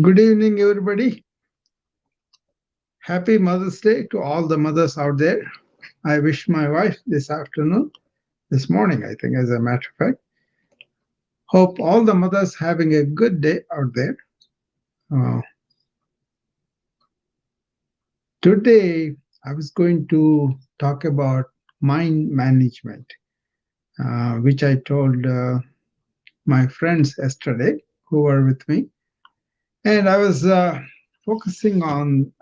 Good evening, everybody. Happy Mother's Day to all the mothers out there. I wish my wife this morning, I think, as a matter of fact. Hope all the mothers having a good day out there. Uh, Today, I was going to talk about mind management, which I told my friends yesterday who were with me. And I was focusing on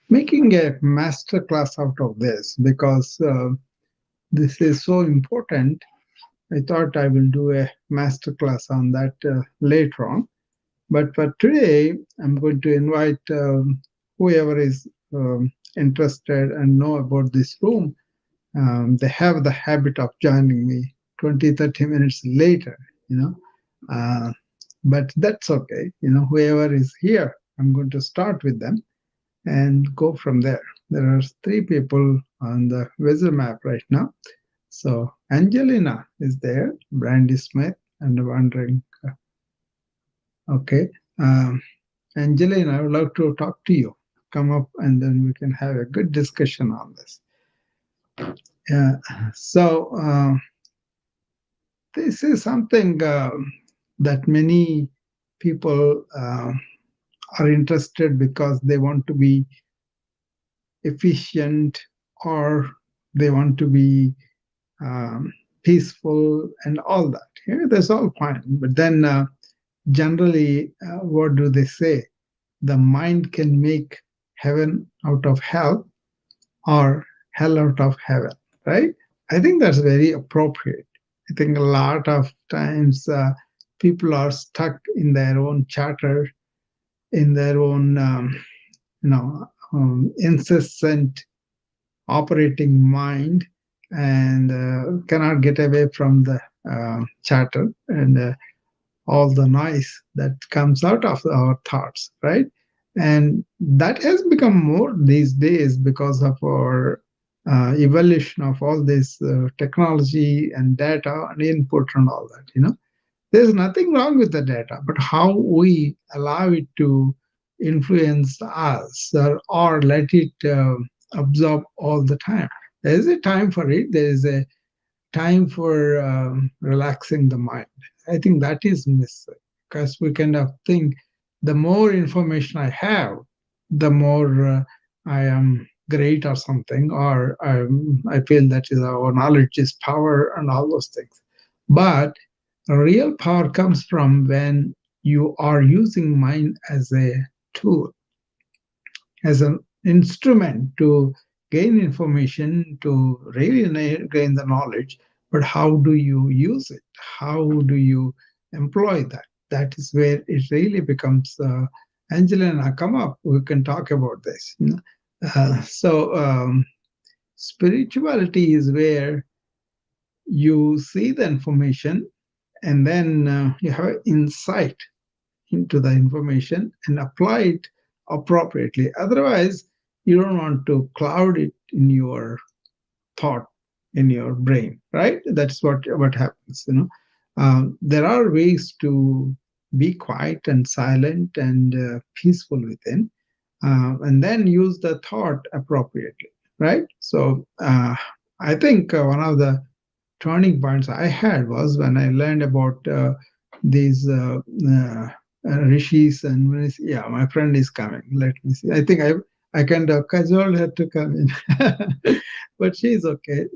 making a master class out of this because this is so important. I thought I will do a master class on that later on. But for today, I'm going to invite whoever is interested and know about this room. They have the habit of joining me 20, 30 minutes later, you know. Uh, but that's okay. Whoever is here, I'm going to start with them and go from there. There are three people on the visual map right now. So Angelina is there, Brandy Smith, and wondering, okay. Angelina, I would like to talk to you. Come up and then we can have a good discussion on this. Yeah. So this is something that many people are interested because they want to be efficient or they want to be um, peaceful and all that. Yeah, that's all fine. But then generally, what do they say? The mind can make heaven out of hell or hell out of heaven, right? I think that's very appropriate. I think a lot of times people are stuck in their own chatter, in their own, incessant operating mind, and cannot get away from the chatter and all the noise that comes out of our thoughts, right? And that has become more these days because of our evolution of all this technology and data and input and all that. There's nothing wrong with the data, but how we allow it to influence us or let it absorb all the time. There is a time for it. There is a time for relaxing the mind. I think that is missing because we kind of think the more information I have, the more I am great or something, or I feel that is our knowledge is power and all those things. But real power comes from when you are using mind as a tool, as an instrument to gain information, to really gain the knowledge. But how do you use it? How do you employ that? That is where it really becomes. Angelina, come up. We can talk about this. So spirituality is where you see the information and then you have insight into the information and apply it appropriately. Otherwise, you don't want to cloud it in your thought, in your brain, right? That's what happens. There are ways to be quiet and silent and peaceful within, and then use the thought appropriately, right? So I think one of the turning points I had was when I learned about these rishis and munis. Yeah, my friend is coming. Let me see. I think I kind of cajoled her to come in, but she's okay.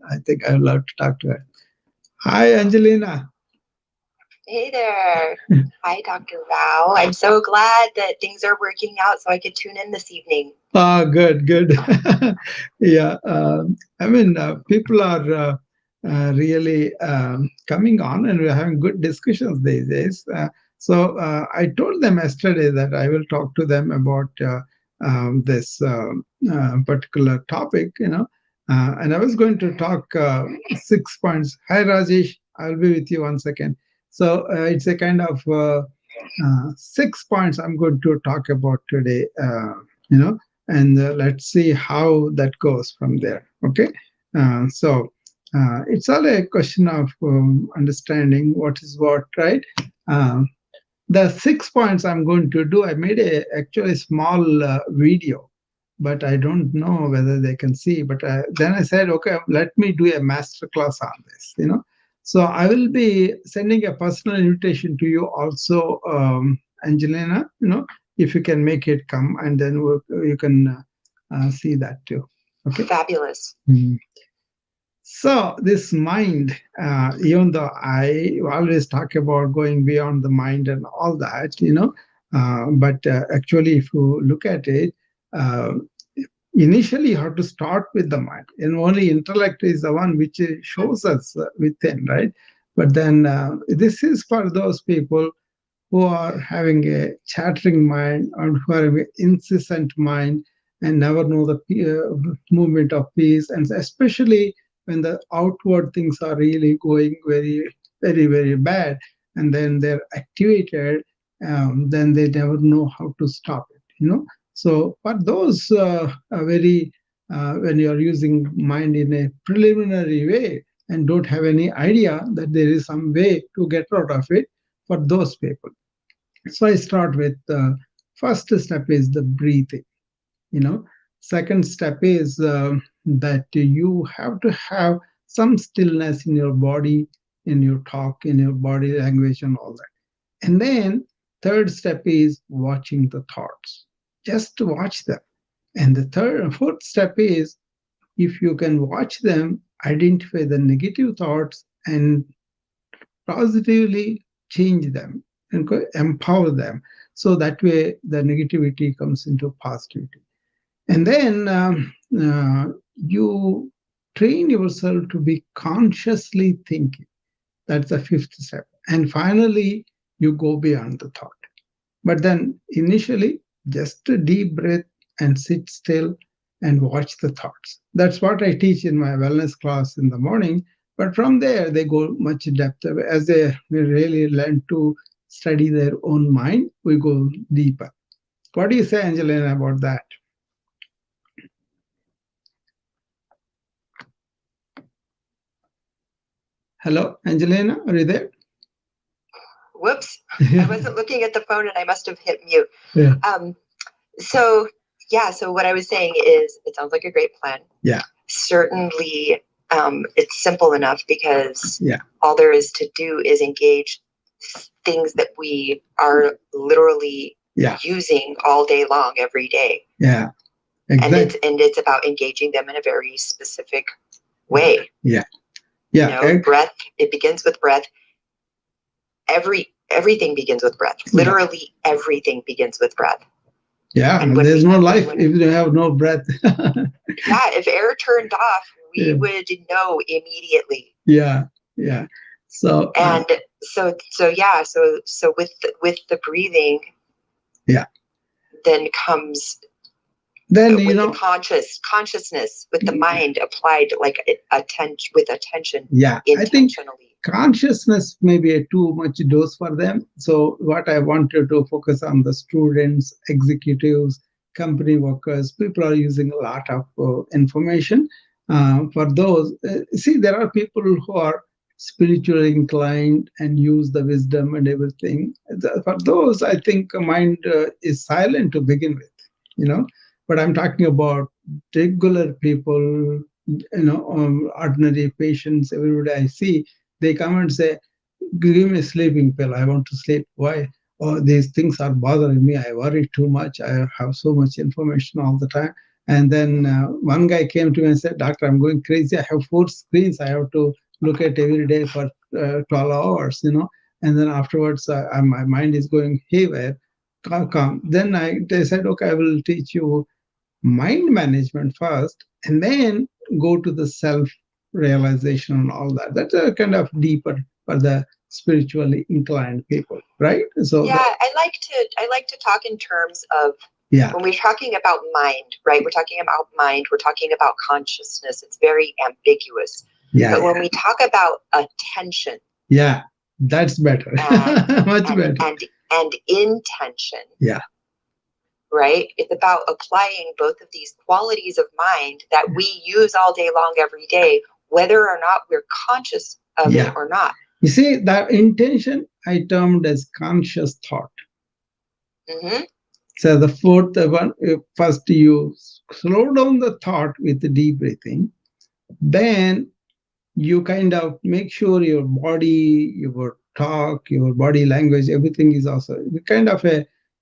I think I would love to talk to her. Hi, Angelina. Hey there. Hi, Dr. Rao. I'm so glad that things are working out so I could tune in this evening. Ah, good, good. Yeah, I mean, people are really coming on, and we're having good discussions these days. So I told them yesterday that I will talk to them about this particular topic, and I was going to talk 6 points. Hi, Rajesh. I'll be with you 1 second. So it's a kind of 6 points I'm going to talk about today. You know and let's see how that goes from there. Okay. So It's all a question of understanding what is what, right? Um, the 6 points I'm going to do, I made a actually small video, but I don't know whether they can see. But then I said, okay, let me do a master class on this. So I will be sending a personal invitation to you also, Angelina, if you can make it come, and then you can see that too. Okay. Fabulous. Mhm. So this mind, even though I always talk about going beyond the mind and all that, but actually, if you look at it, uh, initially you have to start with the mind, and only intellect is the one which shows us within, right? But then this is for those people who are having a chattering mind or who are having an incessant mind and never know the movement of peace, and especially when the outward things are really going very, very, very bad, and then they're activated, then they never know how to stop it. So, for those very, when you are using mind in a preliminary way and don't have any idea that there is some way to get out of it, for those people. So I start with the first step is the breathing. You know, second step is that you have to have some stillness in your body, in your talk, in your body language, and all that. And then third step is watching the thoughts. Just watch them. And the fourth step is if you can watch them, identify the negative thoughts and positively change them and empower them. So that way the negativity comes into positivity. And then you train yourself to be consciously thinking. That's the fifth step. And finally, you go beyond the thought. But then initially, just a deep breath and sit still and watch the thoughts. That's what I teach in my wellness class in the morning. But from there, they go much depth. As they really learn to study their own mind, we go deeper. What do you say, Angelina, about that? Hello, Angelina, are you there? Whoops. I wasn't looking at the phone and I must have hit mute. Yeah. So what I was saying is it sounds like a great plan. Yeah. Certainly, it's simple enough because Yeah. all there is to do is engage things that we are literally using all day long, every day. Yeah. Exactly. And it's about engaging them in a very specific way. Yeah. Yeah. Breath, it begins with breath. Everything begins with breath. Literally everything begins with breath. Yeah, and there's no life if you have no breath. If air turned off, we would know immediately. Yeah. So so with the breathing, then comes the consciousness with the mind applied like attention. Yeah, I think consciousness may be a too much dose for them. So what I wanted to focus on the students, executives, company workers, people are using a lot of information. For those, see, there are people who are spiritually inclined and use the wisdom and everything. For those, I think mind is silent to begin with, but I'm talking about regular people, ordinary patients, everybody I see, they come and say, give me a sleeping pill. I want to sleep. Why? Oh, these things are bothering me. I worry too much. I have so much information all the time. And then one guy came to me and said, Doctor, I'm going crazy. I have 4 screens I have to look at every day for 12 hours, and then afterwards my mind is going haywire. Calm. Then they said, okay, I will teach you mind management first, and then go to the self realization and all that. That's a kind of deeper for the spiritually inclined people, right? So I like to talk in terms of when we're talking about mind, right? We're talking about mind, we're talking about consciousness. It's very ambiguous. But when we talk about attention, that's better. Much better. And intention. Yeah. Right? It's about applying both of these qualities of mind that we use all day long, every day, whether or not we're conscious of it or not. You see, that intention I termed as conscious thought. So the fourth one, first you slow down the thought with the deep breathing, then you kind of make sure your body, your talk, your body language, everything is also kind of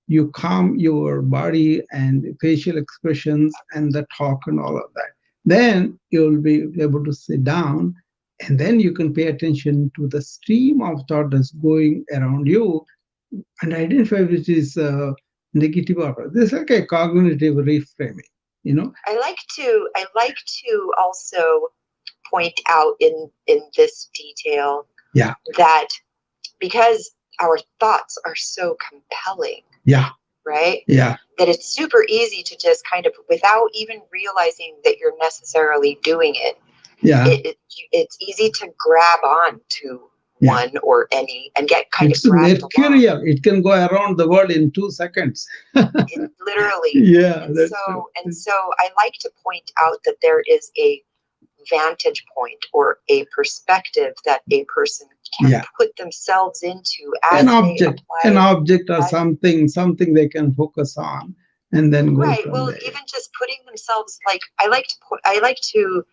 you calm your body and facial expressions and the talk and all of that. Then you'll be able to sit down, and then you can pay attention to the stream of thought that's going around you and identify which is negative or this is like a cognitive reframing. I like to also point out in this detail that because our thoughts are so compelling, right, that it's super easy to just kind of, without even realizing that you're necessarily doing it, it's easy to grab on to one or any and get kind of grabbed mercurial along. It can go around the world in 2 seconds. Literally. And so I like to point out that there is a vantage point or a perspective that a person can put themselves into as an object or something they can focus on and then go right. Well, there. Even just putting themselves, like I like to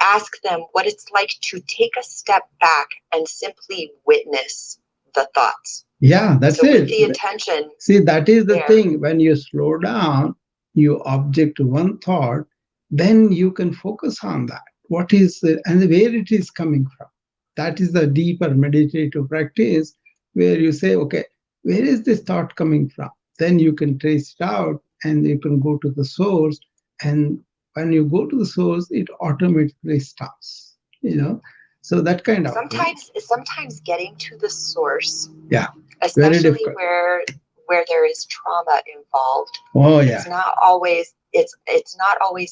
ask them what it's like to take a step back and simply witness the thoughts. Yeah, that's it. With the attention. See, that is the thing. When you slow down, you object to one thought, then you can focus on that. What is it and where it is coming from? That is the deeper meditative practice where you say, okay, where is this thought coming from? Then you can trace it out and you can go to the source. And when you go to the source, it automatically stops, So that kind of sometimes getting to the source, especially where there is trauma involved. It's not always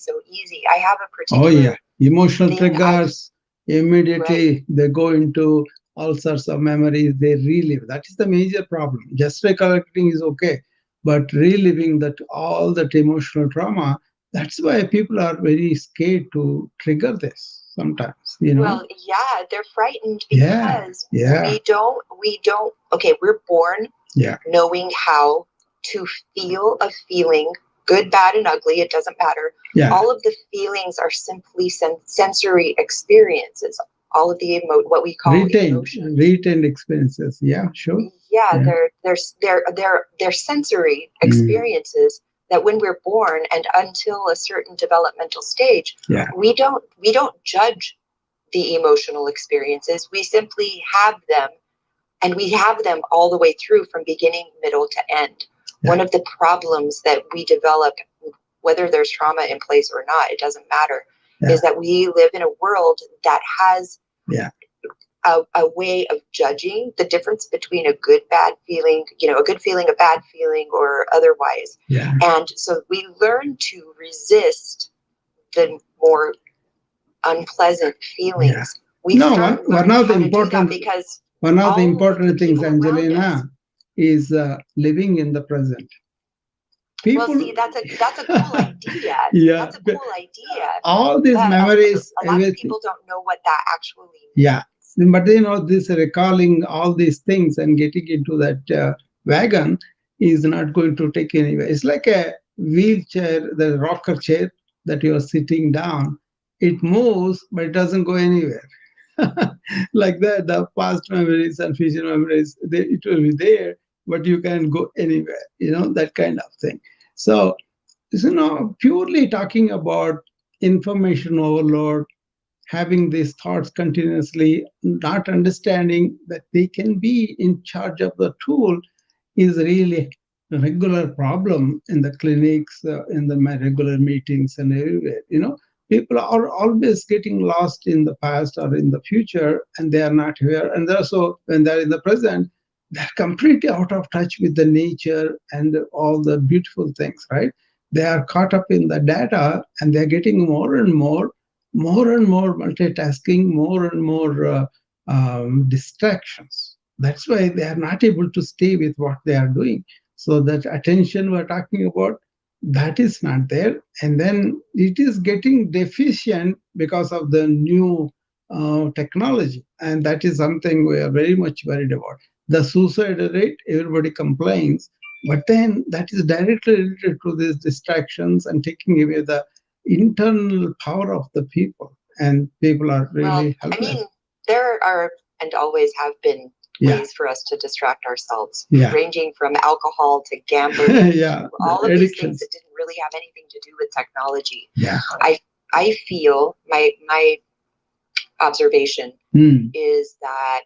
so easy. I have a particular emotional triggers. Immediately they go into all sorts of memories. They relive. That is the major problem. Just recollecting is okay, but reliving all that emotional trauma. That's why people are very scared to trigger this sometimes, Well, they're frightened because we don't. Okay, we're born knowing how to feel a feeling, good, bad, and ugly. It doesn't matter. All of the feelings are simply sensory experiences. All of the what we call retained experiences. Yeah, sure. They're sensory experiences that when we're born and until a certain developmental stage, we don't judge the emotional experiences. We simply have them, and we have them all the way through from beginning, middle to end. One of the problems that we develop, whether there's trauma in place or not, it doesn't matter, is that we live in a world that has a way of judging the difference between a good, bad feeling, a good feeling, a bad feeling, or otherwise. And so we learn to resist the more unpleasant feelings. One of the important things, Angelina, is living in the present. That's a cool idea. That's a cool idea. All these memories. A lot of people don't know what that actually means. Yeah, but this recalling all these things and getting into that wagon is not going to take anywhere. It's like a wheelchair, the rocker chair that you are sitting down. It moves, but it doesn't go anywhere. Like that, the past memories and future memories, it will be there, but you can't go anywhere, that kind of thing. So, purely talking about information overload, having these thoughts continuously, not understanding that they can be in charge of the tool is really a regular problem in the clinics, in the regular meetings and everywhere, People are always getting lost in the past or in the future, and they are not here. And also, when they're in the present, they're completely out of touch with the nature and all the beautiful things, right? They are caught up in the data, and they're getting more and more multitasking, more and more distractions. That's why they are not able to stay with what they are doing. So that attention we're talking about, that is not there. And then it is getting deficient because of the new technology. And that is something we are very much worried about. The suicide rate, everybody complains, but then that is directly related to these distractions and taking away the internal power of the people. And people are really helpless. I mean, there are and always have been ways for us to distract ourselves, ranging from alcohol to gambling, to all of these things that didn't really have anything to do with technology. I feel my observation is that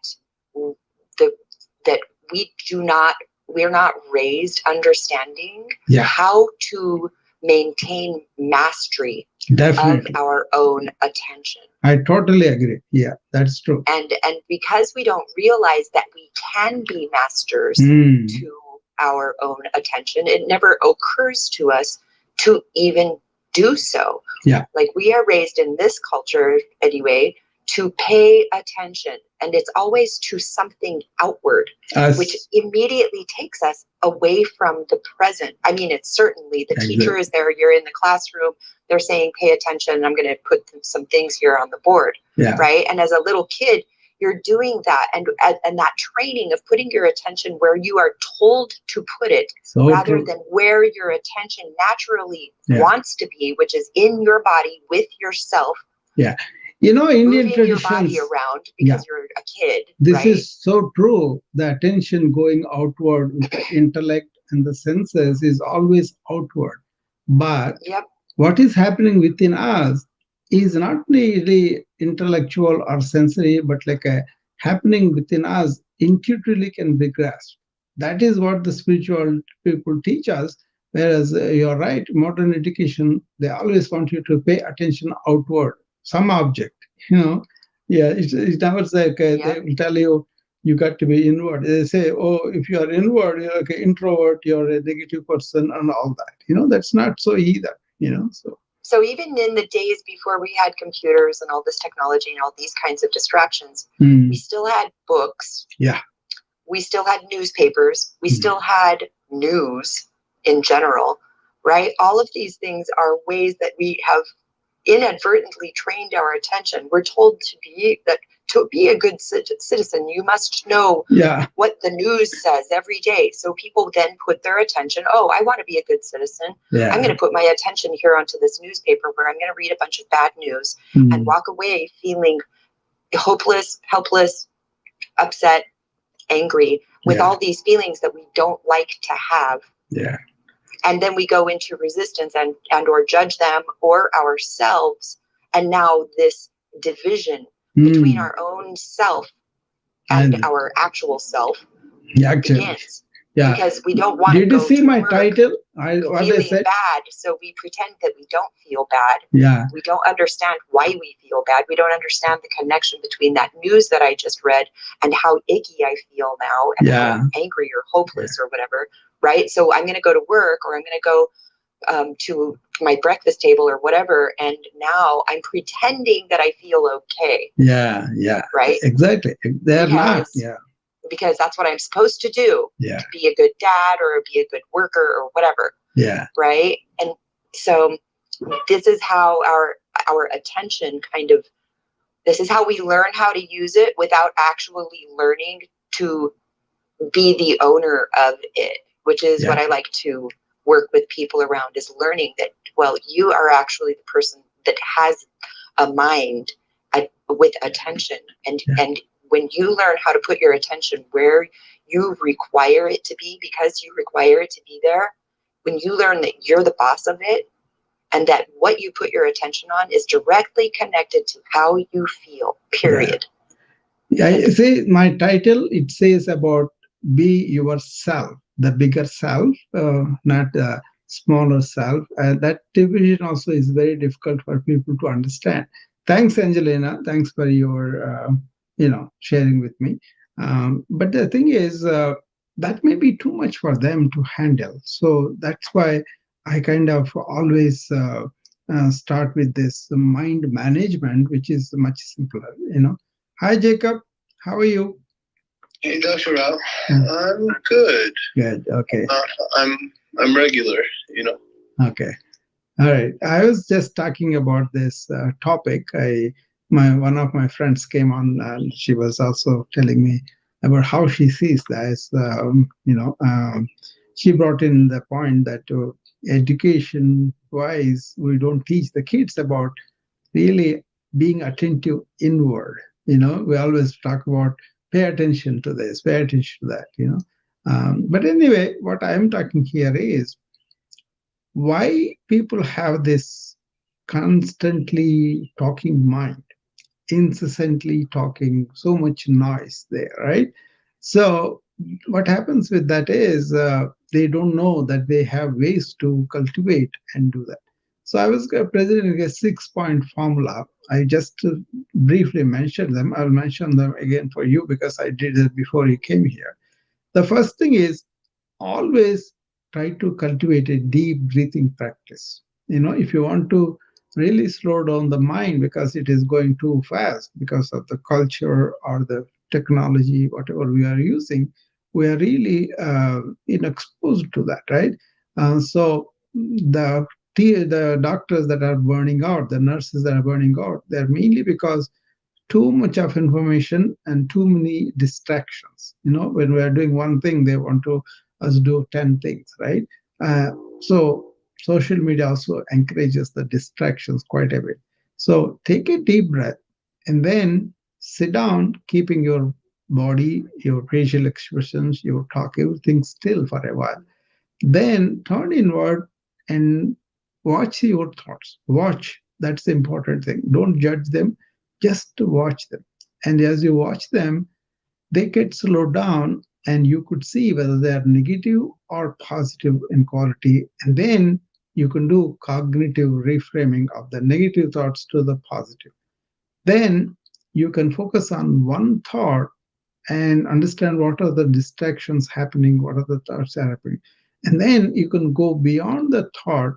we're not raised understanding how to maintain mastery of our own attention. I totally agree. Yeah, that's true. And because we don't realize that we can be masters to our own attention, it never occurs to us to even do so. Yeah. Like, we are raised in this culture anyway to pay attention, and it's always to something outward, which immediately takes us away from the present. I mean, it's certainly the teacher is there, you're in the classroom, they're saying pay attention, I'm going to put some things here on the board, right? And as a little kid, you're doing that, and that training of putting your attention where you are told to put it, rather than where your attention naturally wants to be, which is in your body with yourself. Yeah. You know, Indian moving your traditions, body around because you're a kid. This is so true. The attention going outward with the intellect and the senses is always outward. But what is happening within us is not really intellectual or sensory, but like happening within us intuitively can be grasped. That is what the spiritual people teach us. Whereas you're right, modern education, they always want you to pay attention outward. Some object, it's never like they will tell you you got to be inward. They say, oh, if you are inward, you're like an introvert, you're a negative person, and all that. That's not so either. So even in the days before we had computers and all this technology and all these kinds of distractions, we still had books. Yeah. We still had newspapers. We still had news in general, right? All of these things are ways that we have inadvertently trained our attention. We're told to be a good citizen, you must know what the news says every day. So people then put their attention, I want to be a good citizen. I'm going to put my attention here onto this newspaper where I'm going to read a bunch of bad news and walk away feeling hopeless, helpless, upset, angry, with all these feelings that we don't like to have. Yeah. And then we go into resistance and or judge them or ourselves. And now this division between our own self and our actual self begins. Yeah. Because we don't want to go to see my title? Feeling bad, so we pretend that we don't feel bad. Yeah. We don't understand why we feel bad. We don't understand the connection between that news that I just read and how icky I feel now, and how angry or hopeless or whatever. Right? So I'm going to go to work, or I'm going to go to my breakfast table or whatever, and now I'm pretending that I feel okay. Yeah. Right? Exactly. They're not. Yeah. Because that's what I'm supposed to do. Yeah. To be a good dad or be a good worker or whatever. Yeah. Right? And so this is how our attention this is how we learn how to use it without actually learning to be the owner of it, which is what I like to work with people around, is learning that, well, you are actually the person that has a mind with attention. And when you learn how to put your attention where you require it to be, because you require it to be there, when you learn that you're the boss of it, and that what you put your attention on is directly connected to how you feel, period. Yeah, see, my title, it says about be yourself, the bigger self, not the smaller self. That division also is very difficult for people to understand. Thanks, Angelina. Thanks for your, sharing with me. But the thing is, that may be too much for them to handle. So that's why I kind of always start with this mind management, which is much simpler. Hi, Jacob. How are you? Hey, Dr. Rao. I'm good. Good. Okay. I'm regular. Okay. All right. I was just talking about this topic. One of my friends came on, and she was also telling me about how she sees that. She brought in the point that education-wise, we don't teach the kids about really being attentive inward. We always talk about pay attention to this, pay attention to that. But anyway, what I'm talking here is why people have this constantly talking mind, incessantly talking, so much noise there, right? So what happens with that is they don't know that they have ways to cultivate and do that. So I was presenting a 6-point formula. I just briefly mentioned them. I'll mention them again for you because I did it before you came here. The first thing is always try to cultivate a deep breathing practice. If you want to really slow down the mind because it is going too fast because of the culture or the technology, whatever we are using, we are really exposed to that, right? So the doctors that are burning out, the nurses that are burning out, they're mainly because too much of information and too many distractions. When we are doing one thing, they want to us do 10 things, right? So social media also encourages the distractions quite a bit. So take a deep breath and then sit down, keeping your body, your facial expressions, your talk, everything still for a while. Then turn inward and watch your thoughts. Watch. That's the important thing. Don't judge them, just watch them. And as you watch them, they get slowed down and you could see whether they are negative or positive in quality. And then you can do cognitive reframing of the negative thoughts to the positive. Then you can focus on one thought and understand what are the distractions happening, what are the thoughts are happening. And then you can go beyond the thought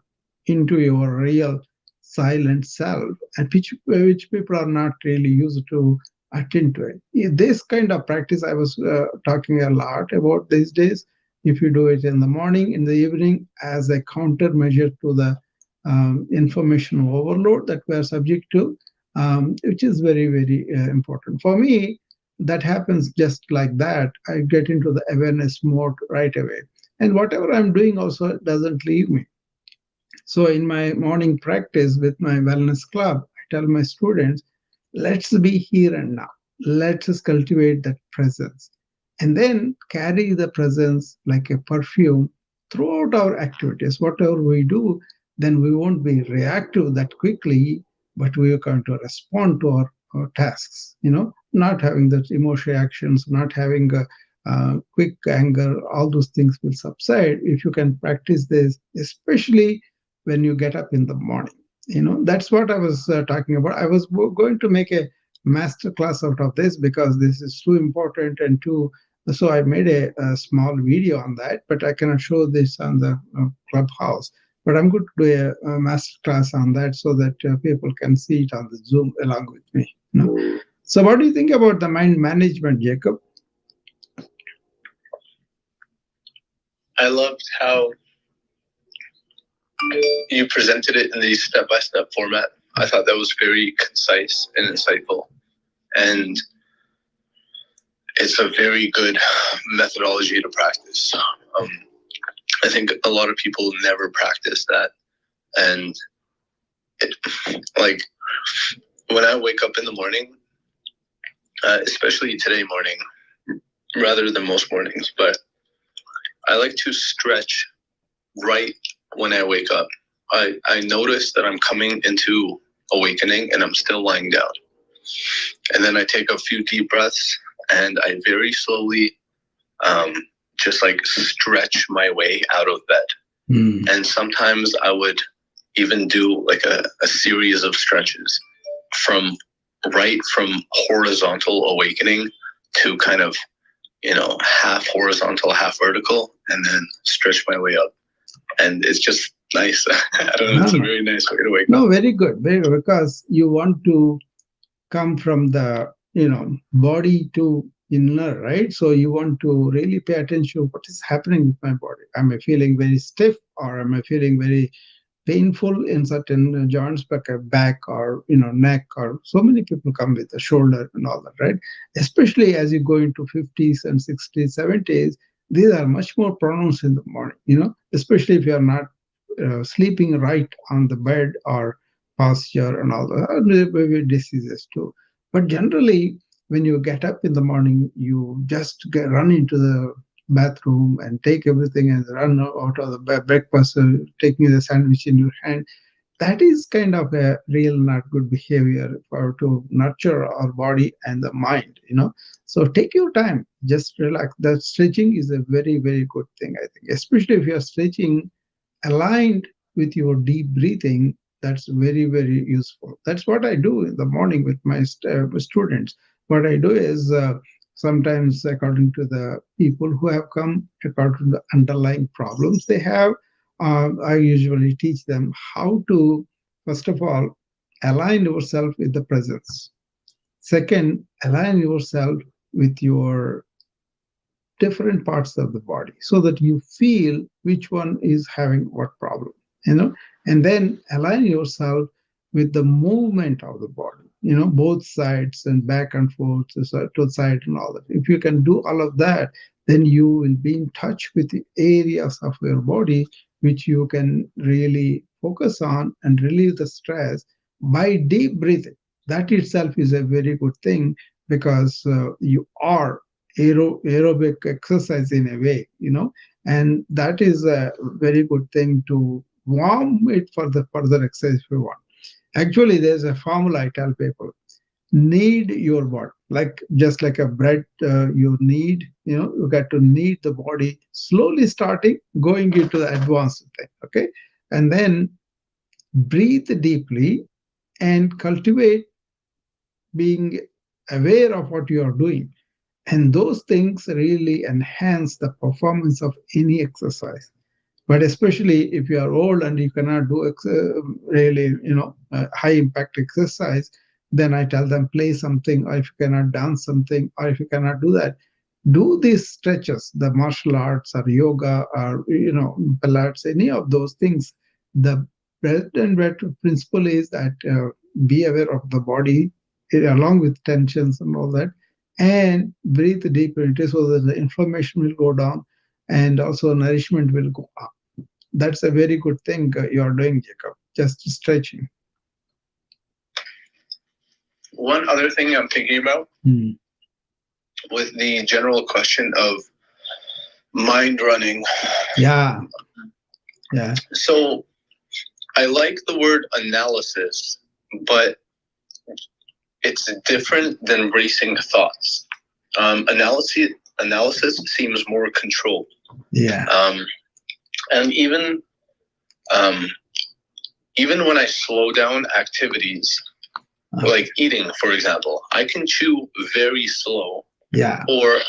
into your real silent self, and which people are not really used to attend to it. This kind of practice I was talking a lot about these days. If you do it in the morning, in the evening, as a countermeasure to the information overload that we are subject to, which is very, very important. For me, that happens just like that. I get into the awareness mode right away. And whatever I'm doing also doesn't leave me. So in my morning practice with my wellness club, I tell my students, let's be here and now. Let us cultivate that presence. And then carry the presence like a perfume throughout our activities. Whatever we do, then we won't be reactive that quickly, but we are going to respond to our tasks, not having those emotional actions, not having a quick anger, all those things will subside if you can practice this, especially when you get up in the morning. That's what I was talking about. I was going to make a master class out of this because this is too important and too. So I made a small video on that, but I cannot show this on the Clubhouse. But I'm going to do a master class on that so that people can see it on the Zoom along with me. So what do you think about the mind management, Jacob? I loved how you presented it in the step-by-step format. I thought that was very concise and insightful. And it's a very good methodology to practice. I think a lot of people never practice that. And like when I wake up in the morning, especially today morning, rather than most mornings, but I like to stretch right when I wake up. I notice that I'm coming into awakening and I'm still lying down. And then I take a few deep breaths and I very slowly just like stretch my way out of bed. And sometimes I would even do like a series of stretches from horizontal awakening to kind of, half horizontal, half vertical, and then stretch my way up. And it's just nice. I don't know, it's a very nice way to wake up. No, very good. Because you want to come from the, body to inner, right? So you want to really pay attention to what is happening with my body. Am I feeling very stiff or am I feeling very painful in certain joints, back or neck, or so many people come with the shoulder and all that, right? Especially as you go into 50s and 60s, 70s, these are much more pronounced in the morning, especially if you are not sleeping right on the bed or posture and all that, maybe diseases too. But generally, when you get up in the morning, you just run into the bathroom and take everything and run out of the breakfast, taking the sandwich in your hand. That is kind of a real not good behavior for to nurture our body and the mind. So take your time, just relax. The stretching is a very, very good thing, I think, especially if you are stretching aligned with your deep breathing. That's very, very useful. That's what I do in the morning with my students. What I do is sometimes, according to the people who have come, according to the underlying problems they have, I usually teach them how to, first of all, align yourself with the presence. Second, align yourself with your different parts of the body so that you feel which one is having what problem, and then align yourself with the movement of the body, both sides and back and forth to the side and all that. If you can do all of that, then you will be in touch with the areas of your body which you can really focus on and relieve the stress by deep breathing. That itself is a very good thing, because you are aerobic exercise in a way, and that is a very good thing to warm it for the further exercise if you want. Actually, there's a formula I tell people: knead your body, just like a bread. You knead, you got to knead the body slowly, starting going into the advanced thing. Okay, and then breathe deeply and cultivate being aware of what you are doing. And those things really enhance the performance of any exercise. But especially if you are old and you cannot do really, high impact exercise, then I tell them play something, or if you cannot dance something, or if you cannot do that, do these stretches, the martial arts or yoga or, Pilates, any of those things. The bread and butter principle is that be aware of the body along with tensions and all that, and breathe deeper into it so that the inflammation will go down and also nourishment will go up. That's a very good thing you are doing, Jacob, just stretching. One other thing I'm thinking about with the general question of mind running. Yeah. So I like the word analysis, but it's different than racing thoughts. Analysis seems more controlled. Yeah. And even when I slow down activities, like eating, for example, I can chew very slow. Yeah. Or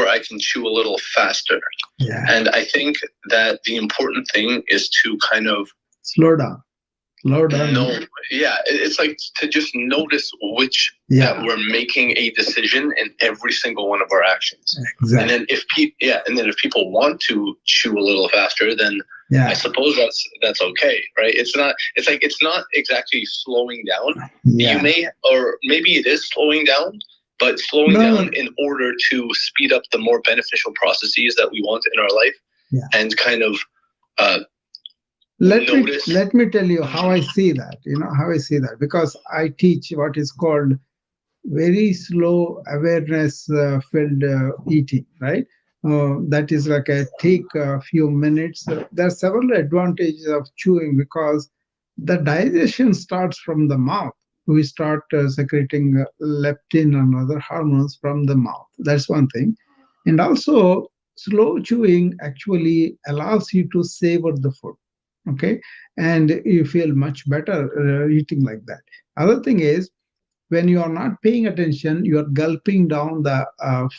I can chew a little faster. Yeah. And I think that the important thing is to kind of slow down. No, yeah, it's like to just notice which that we're making a decision in every single one of our actions. Exactly. And then if people want to chew a little faster, then I suppose that's okay, right? It's not exactly slowing down. Yeah. You may, or maybe it is slowing down, but slowing down in order to speed up the more beneficial processes that we want in our life, and kind of let me tell you how I see that, because I teach what is called very slow awareness filled eating, right? That is like take a few minutes. There are several advantages of chewing, because the digestion starts from the mouth. We start secreting leptin and other hormones from the mouth. That's one thing. And also, slow chewing actually allows you to savor the food. Okay, and you feel much better eating like that. Other thing is, when you are not paying attention, you are gulping down the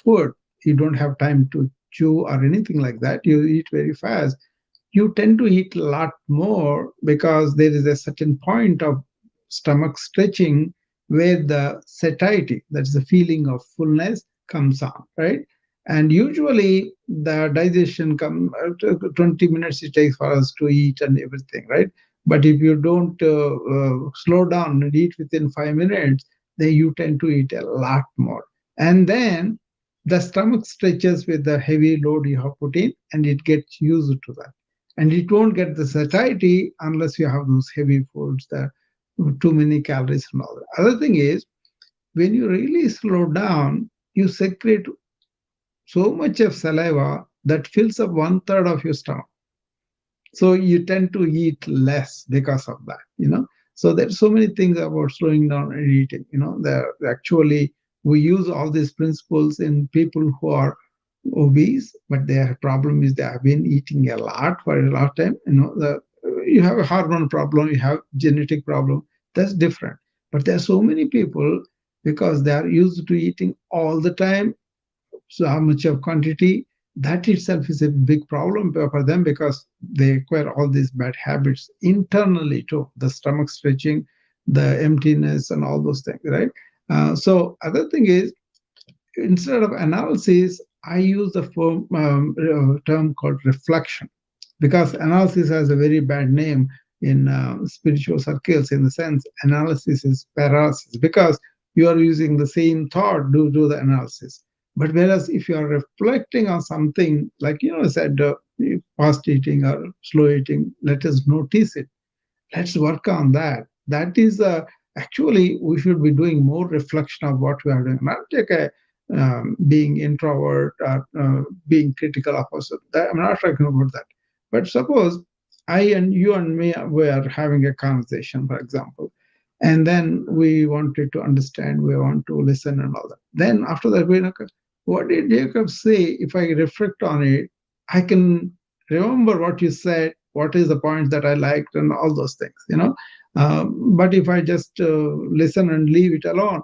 food. You don't have time to chew or anything like that. You eat very fast. You tend to eat a lot more, because there is a certain point of stomach stretching where the satiety, that's the feeling of fullness, comes on, right? And usually the digestion 20 minutes it takes for us to eat and everything, right? But if you don't slow down and eat within 5 minutes, then you tend to eat a lot more. And then the stomach stretches with the heavy load you have put in, and it gets used to that. And it won't get the satiety unless you have those heavy foods, the too many calories and all that. Other thing is, when you really slow down, you secrete so much of saliva that fills up 1/3 of your stomach. So you tend to eat less because of that. So there's so many things about slowing down and eating. Actually, we use all these principles in people who are obese, but their problem is they have been eating a lot for a long time. You have a hormone problem, you have genetic problem. That's different. But there are so many people, because they are used to eating all the time, so how much of quantity, that itself is a big problem for them, because they acquire all these bad habits internally too, the stomach stretching, the emptiness, and all those things, right? So other thing is, instead of analysis, I use the term called reflection, because analysis has a very bad name in spiritual circles, in the sense analysis is paralysis, because you are using the same thought to do the analysis. But whereas if you are reflecting on something, like I said, fast eating or slow eating, let us notice it. Let's work on that. That is actually, we should be doing more reflection of what we are doing. Not like being introvert or being critical of us. I'm not talking about that. But suppose I and you and me were having a conversation, for example, and then we wanted to understand, we want to listen and all that. Then after that, we look at, what did Jacob say? If I reflect on it, I can remember what you said, what is the point that I liked, and all those things. But if I just listen and leave it alone,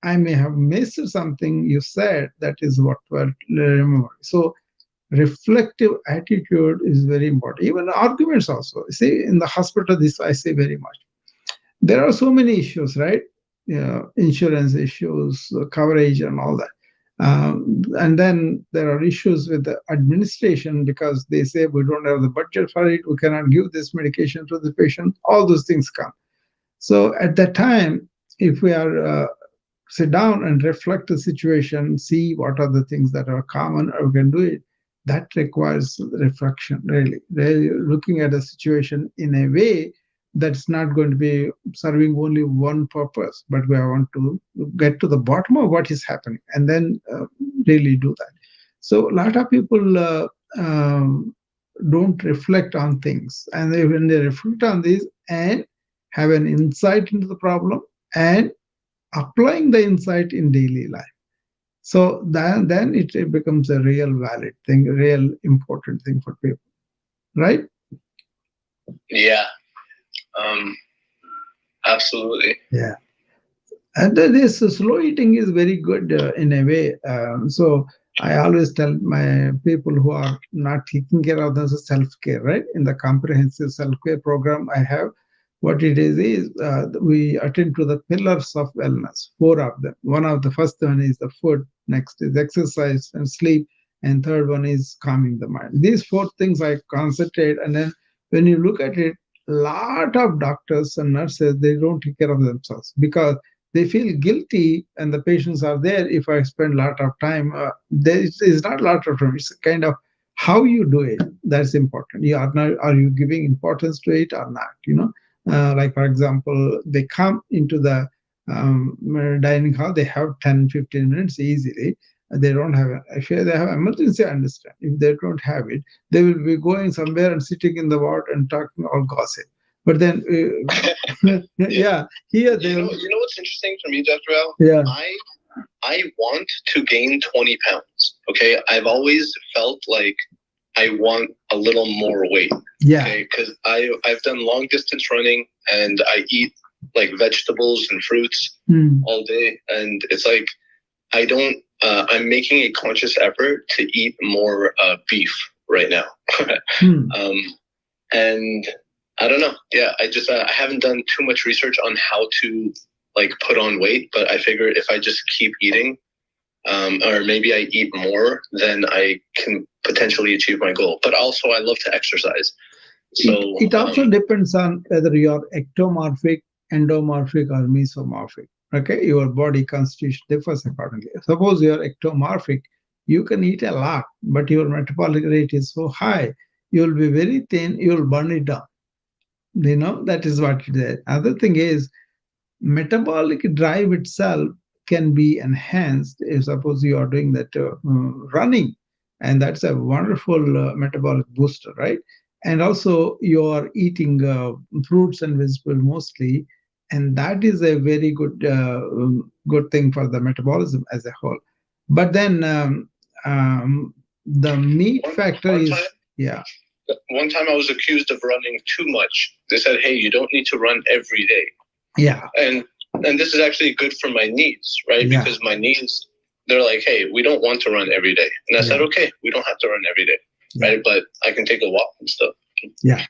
I may have missed something you said. That is what we're remembering. So reflective attitude is very important. Even arguments also. See, in the hospital, this I say very much. There are so many issues, right? Insurance issues, coverage, and all that. And then there are issues with the administration, because they say we don't have the budget for it, we cannot give this medication to the patient. All those things come. So at that time, if we are sit down and reflect the situation, see what are the things that are common, or we can do it, that requires reflection, really looking at a situation in a way that's not going to be serving only one purpose, but we want to get to the bottom of what is happening, and then really do that. So a lot of people don't reflect on things, and when they reflect on this and have an insight into the problem and applying the insight in daily life, so then it becomes a real valid thing, a real important thing for people, right? Yeah. Absolutely. Yeah. And this slow eating is very good in a way. So I always tell my people who are not taking care of themselves, self-care, right? In the comprehensive self-care program I have, what it is we attend to the pillars of wellness, 4 of them. One of the first one is the food, next is exercise and sleep, and third one is calming the mind. These 4 things I concentrate, and then when you look at it, lot of doctors and nurses, they don't take care of themselves because they feel guilty, and the patients are there. If I spend a lot of time, it's not a lot of time, it's kind of how you do it that's important. Are you giving importance to it or not? Like for example, they come into the dining hall, they have 10-15 minutes easily. They don't have if they have emergency, I understand. If they don't have it, they will be going somewhere and sitting in the ward and talking all gossip. But then yeah, here they you know what's interesting for me, Dr. Al? Yeah. I want to gain 20 pounds. Okay, I've always felt like I want a little more weight. Yeah. Okay, because I've done long distance running, and I eat like vegetables and fruits all day, and it's like I don't. I'm making a conscious effort to eat more beef right now, and I don't know. Yeah, I just I haven't done too much research on how to like put on weight, but I figured if I just keep eating, or maybe I eat more, then I can potentially achieve my goal. But also, I love to exercise. So it also depends on whether you're ectomorphic, endomorphic, or mesomorphic. Okay, your body constitution differs accordingly. Suppose you're ectomorphic, you can eat a lot, but your metabolic rate is so high, you'll be very thin, you'll burn it down. That is what it is. Other thing is, metabolic drive itself can be enhanced if suppose you are doing that running, and that's a wonderful metabolic booster, right? And also you are eating fruits and vegetables mostly, and that is a very good thing for the metabolism as a whole. But then the meat factor is, yeah. One time I was accused of running too much. They said, hey, you don't need to run every day. Yeah. And this is actually good for my knees, right? Yeah. Because my knees, they're like, hey, we don't want to run every day. And I said, okay, we don't have to run every day, right? But I can take a walk and stuff. Yeah.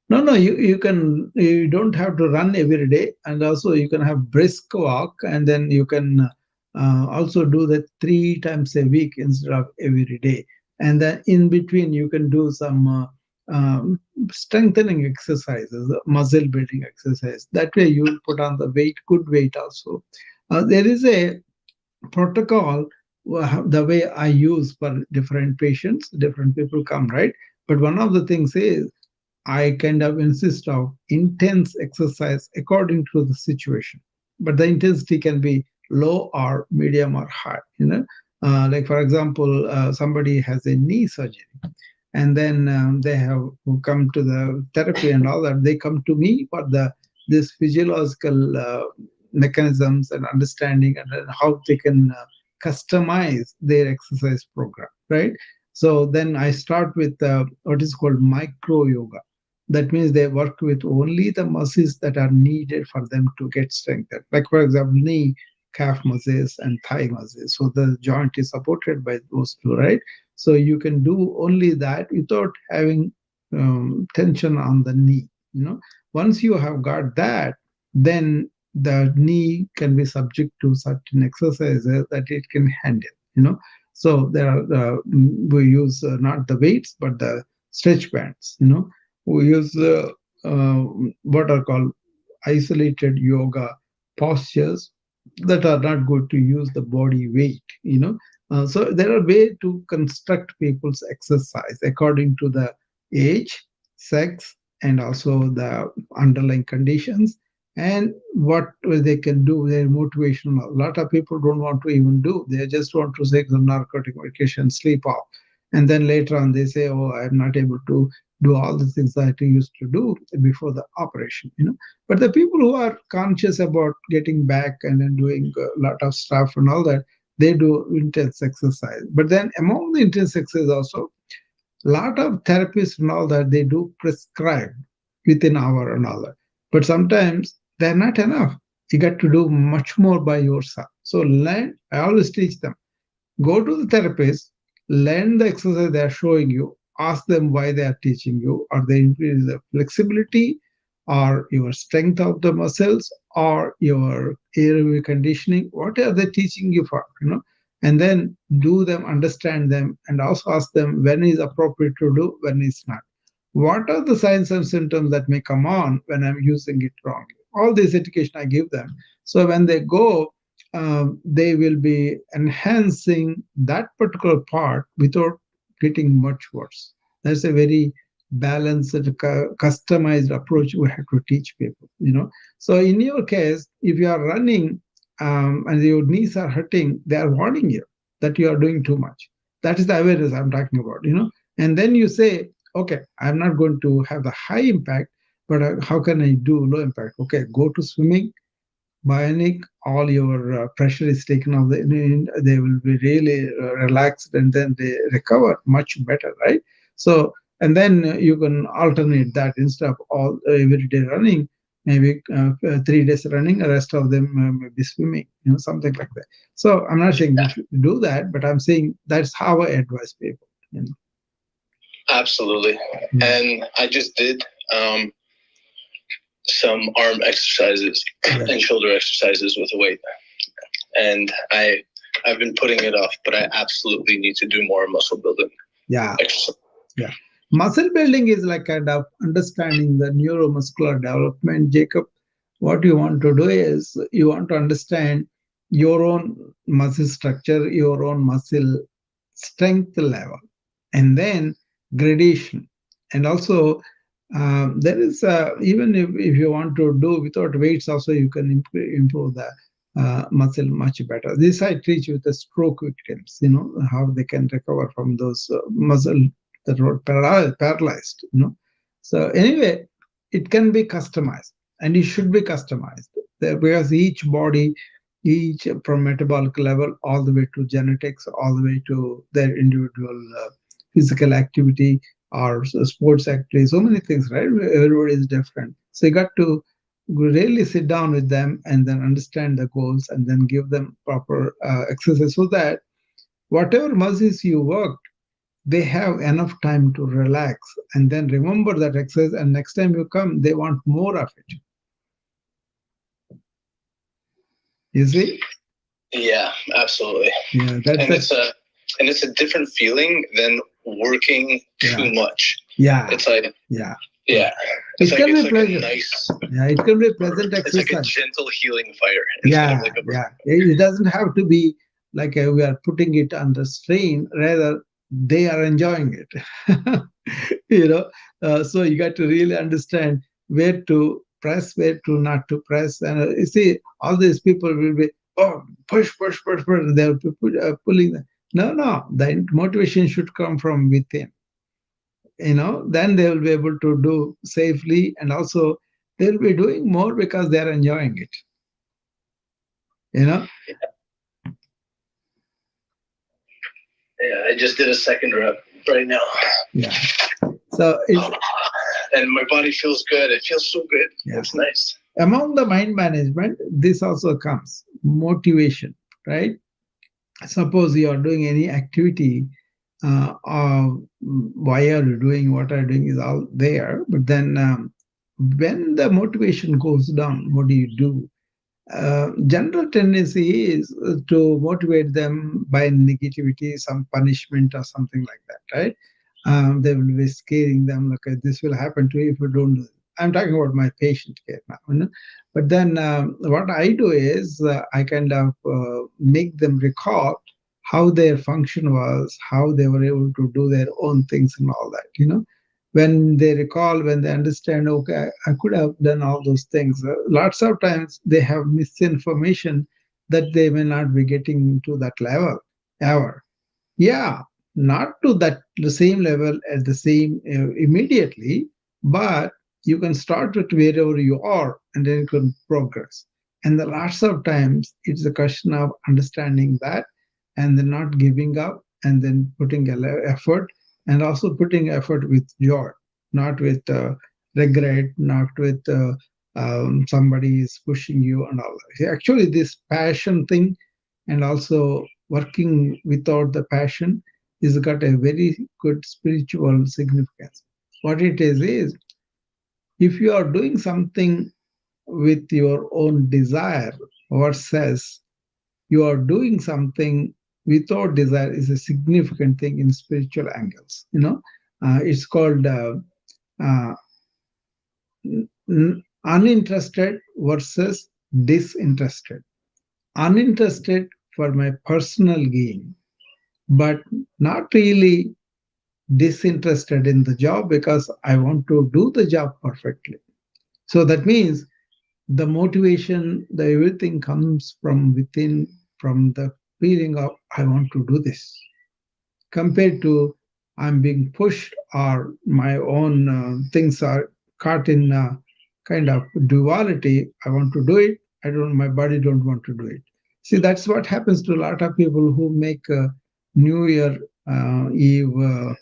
No, you don't have to run every day. And also you can have brisk walk, and then you can also do that 3 times a week instead of every day. And then in between you can do some strengthening exercises, muscle building exercise. That way you will put on the weight, good weight also. There is a protocol, the way I use for different patients, different people come, right? But one of the things is I kind of insist of intense exercise according to the situation. But the intensity can be low or medium or high, like for example, somebody has a knee surgery, and then they have come to the therapy and all that. They come to me for this physiological mechanisms and understanding, and how they can customize their exercise program, right? So then I start with what is called micro yoga. That means they work with only the muscles that are needed for them to get strengthened. Like for example, knee, calf muscles, and thigh muscles. So the joint is supported by those two, right? So you can do only that without having tension on the knee. Once you have got that, then the knee can be subject to certain exercises that it can handle. So there are we use not the weights but the stretch bands. We use what are called isolated yoga postures that are not good to use the body weight. So there are ways to construct people's exercise according to the age, sex, and also the underlying conditions, and what they can do, their motivation. A lot of people don't want to even do. They just want to take some narcotic medication, sleep off. And then later on they say, oh, I'm not able to do all the things that I used to do before the operation. But the people who are conscious about getting back and then doing a lot of stuff and all that, they do intense exercise. But then among the intense exercise also, a lot of therapists and all that, they do prescribe within an hour and all that. But sometimes they're not enough. You got to do much more by yourself. So learn. I always teach them, go to the therapist, learn the exercise they're showing you, ask them why they are teaching you. Are they increasing the flexibility or your strength of the muscles or your airway conditioning? What are they teaching you for? And then do them, understand them, and also ask them when is appropriate to do, when is not. What are the signs and symptoms that may come on when I'm using it wrongly? All this education I give them. So when they go, they will be enhancing that particular part without getting much worse. That's a very balanced, customized approach we have to teach people. So in your case, if you are running and your knees are hurting, they are warning you that you are doing too much. That is the awareness I'm talking about. And then you say, okay, I'm not going to have the high impact, but how can I do low impact? Okay, go to swimming. Bionic, all your pressure is taken off. They will be really relaxed, and then they recover much better, right? So, and then you can alternate that instead of all every day running, maybe 3 days running, the rest of them maybe swimming, something like that. So I'm not saying you should do that, but I'm saying that's how I advise people. Absolutely. And I just did some arm exercises and shoulder exercises with a weight, and I've been putting it off, but I absolutely need to do more muscle building. Yeah. Exercise. Yeah. Muscle building is like kind of understanding the neuromuscular development, Jacob. What you want to do is you want to understand your own muscle structure, your own muscle strength level, and then gradation. And also, there is even if you want to do without weights, also you can improve the muscle much better. This I teach with the stroke victims, how they can recover from those muscle that were paralyzed. So anyway, it can be customized, and it should be customized because each body, each from metabolic level all the way to genetics, all the way to their individual physical activity or sports activity, so many things, right? Everybody is different. So you got to really sit down with them and then understand the goals and then give them proper exercise so that whatever muscles you worked, they have enough time to relax and then remember that exercise, and next time you come they want more of it. You see? Yeah, absolutely. Yeah, it's a different feeling than working too much. Yeah. It's like yeah. It can be pleasant. Yeah, it can be a pleasant exercise. It's like a gentle healing fire. Yeah, It doesn't have to be like we are putting it under strain. Rather, they are enjoying it. So you got to really understand where to press, where to not to press. And you see, all these people will be, push. They'll be pulling. No. The motivation should come from within. Then they will be able to do safely, and also they'll be doing more because they're enjoying it. Yeah, I just did a second rep right now. Yeah. So and my body feels good. It feels so good. Yeah. It's nice. Among the mind management, this also comes motivation, right? Suppose you are doing any activity, why are you doing, what are you doing is all there. But then when the motivation goes down, what do? General tendency is to motivate them by negativity, some punishment or something like that, right? They will be scaring them, like, this will happen to you if you don't do it. I'm talking about my patient care now. But then what I do is I kind of make them recall how their function was, how they were able to do their own things and all that. When they recall, when they understand, okay, I could have done all those things. Lots of times they have misinformation that they may not be getting to that level ever. Yeah, not to the same level at the same immediately, but you can start with wherever you are and then you can progress. And the lots of times it's a question of understanding that and then not giving up and then putting effort, and also putting effort with joy, not with regret, not with somebody is pushing you and all that. Actually, this passion thing and also working without the passion is got a very good spiritual significance. What it is if you are doing something with your own desire versus you are doing something without desire is a significant thing in spiritual angles. It's called uh, uninterested versus disinterested. Uninterested for my personal gain, but not really disinterested in the job because I want to do the job perfectly. So that means the motivation, the everything comes from within, from the feeling of I want to do this, compared to I'm being pushed or my own things are caught in kind of duality. I want to do it. My body don't want to do it. See, that's what happens to a lot of people who make New Year Eve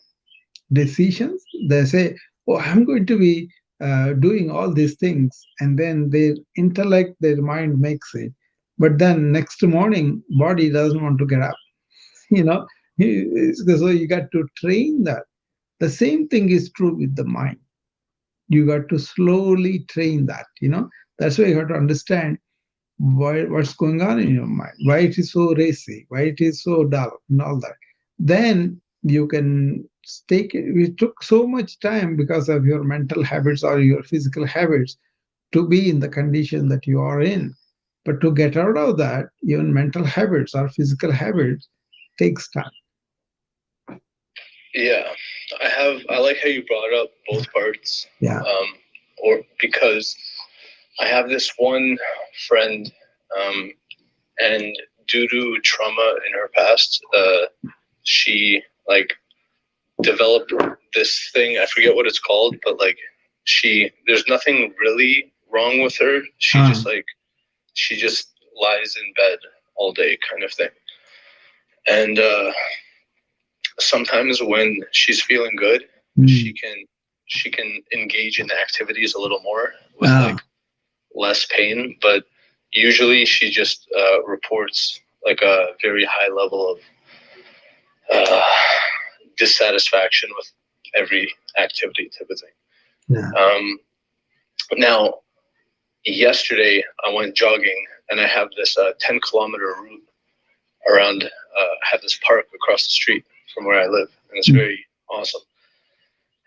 decisions. They say, oh, I'm going to be doing all these things. And then their intellect, their mind makes it. But then next morning, body doesn't want to get up. So you got to train that. The same thing is true with the mind. You got to slowly train that. That's why you have to understand what's going on in your mind, why it is so racy, why it is so dull, and all that. Then you can we took so much time because of your mental habits or your physical habits to be in the condition that you are in. But to get out of that, even mental habits or physical habits takes time. Yeah, I like how you brought up both parts. Yeah. Or because I have this one friend, and due to trauma in her past, she like developed this thing. I forget what it's called, but like there's nothing really wrong with her. She just lies in bed all day, kind of thing. And sometimes when she's feeling good, she can engage in activities a little more with like less pain, but usually she just reports like a very high level of dissatisfaction with every activity type of thing. Yeah. Now, yesterday I went jogging, and I have this 10-kilometer route around. I have this park across the street from where I live, and it's very awesome.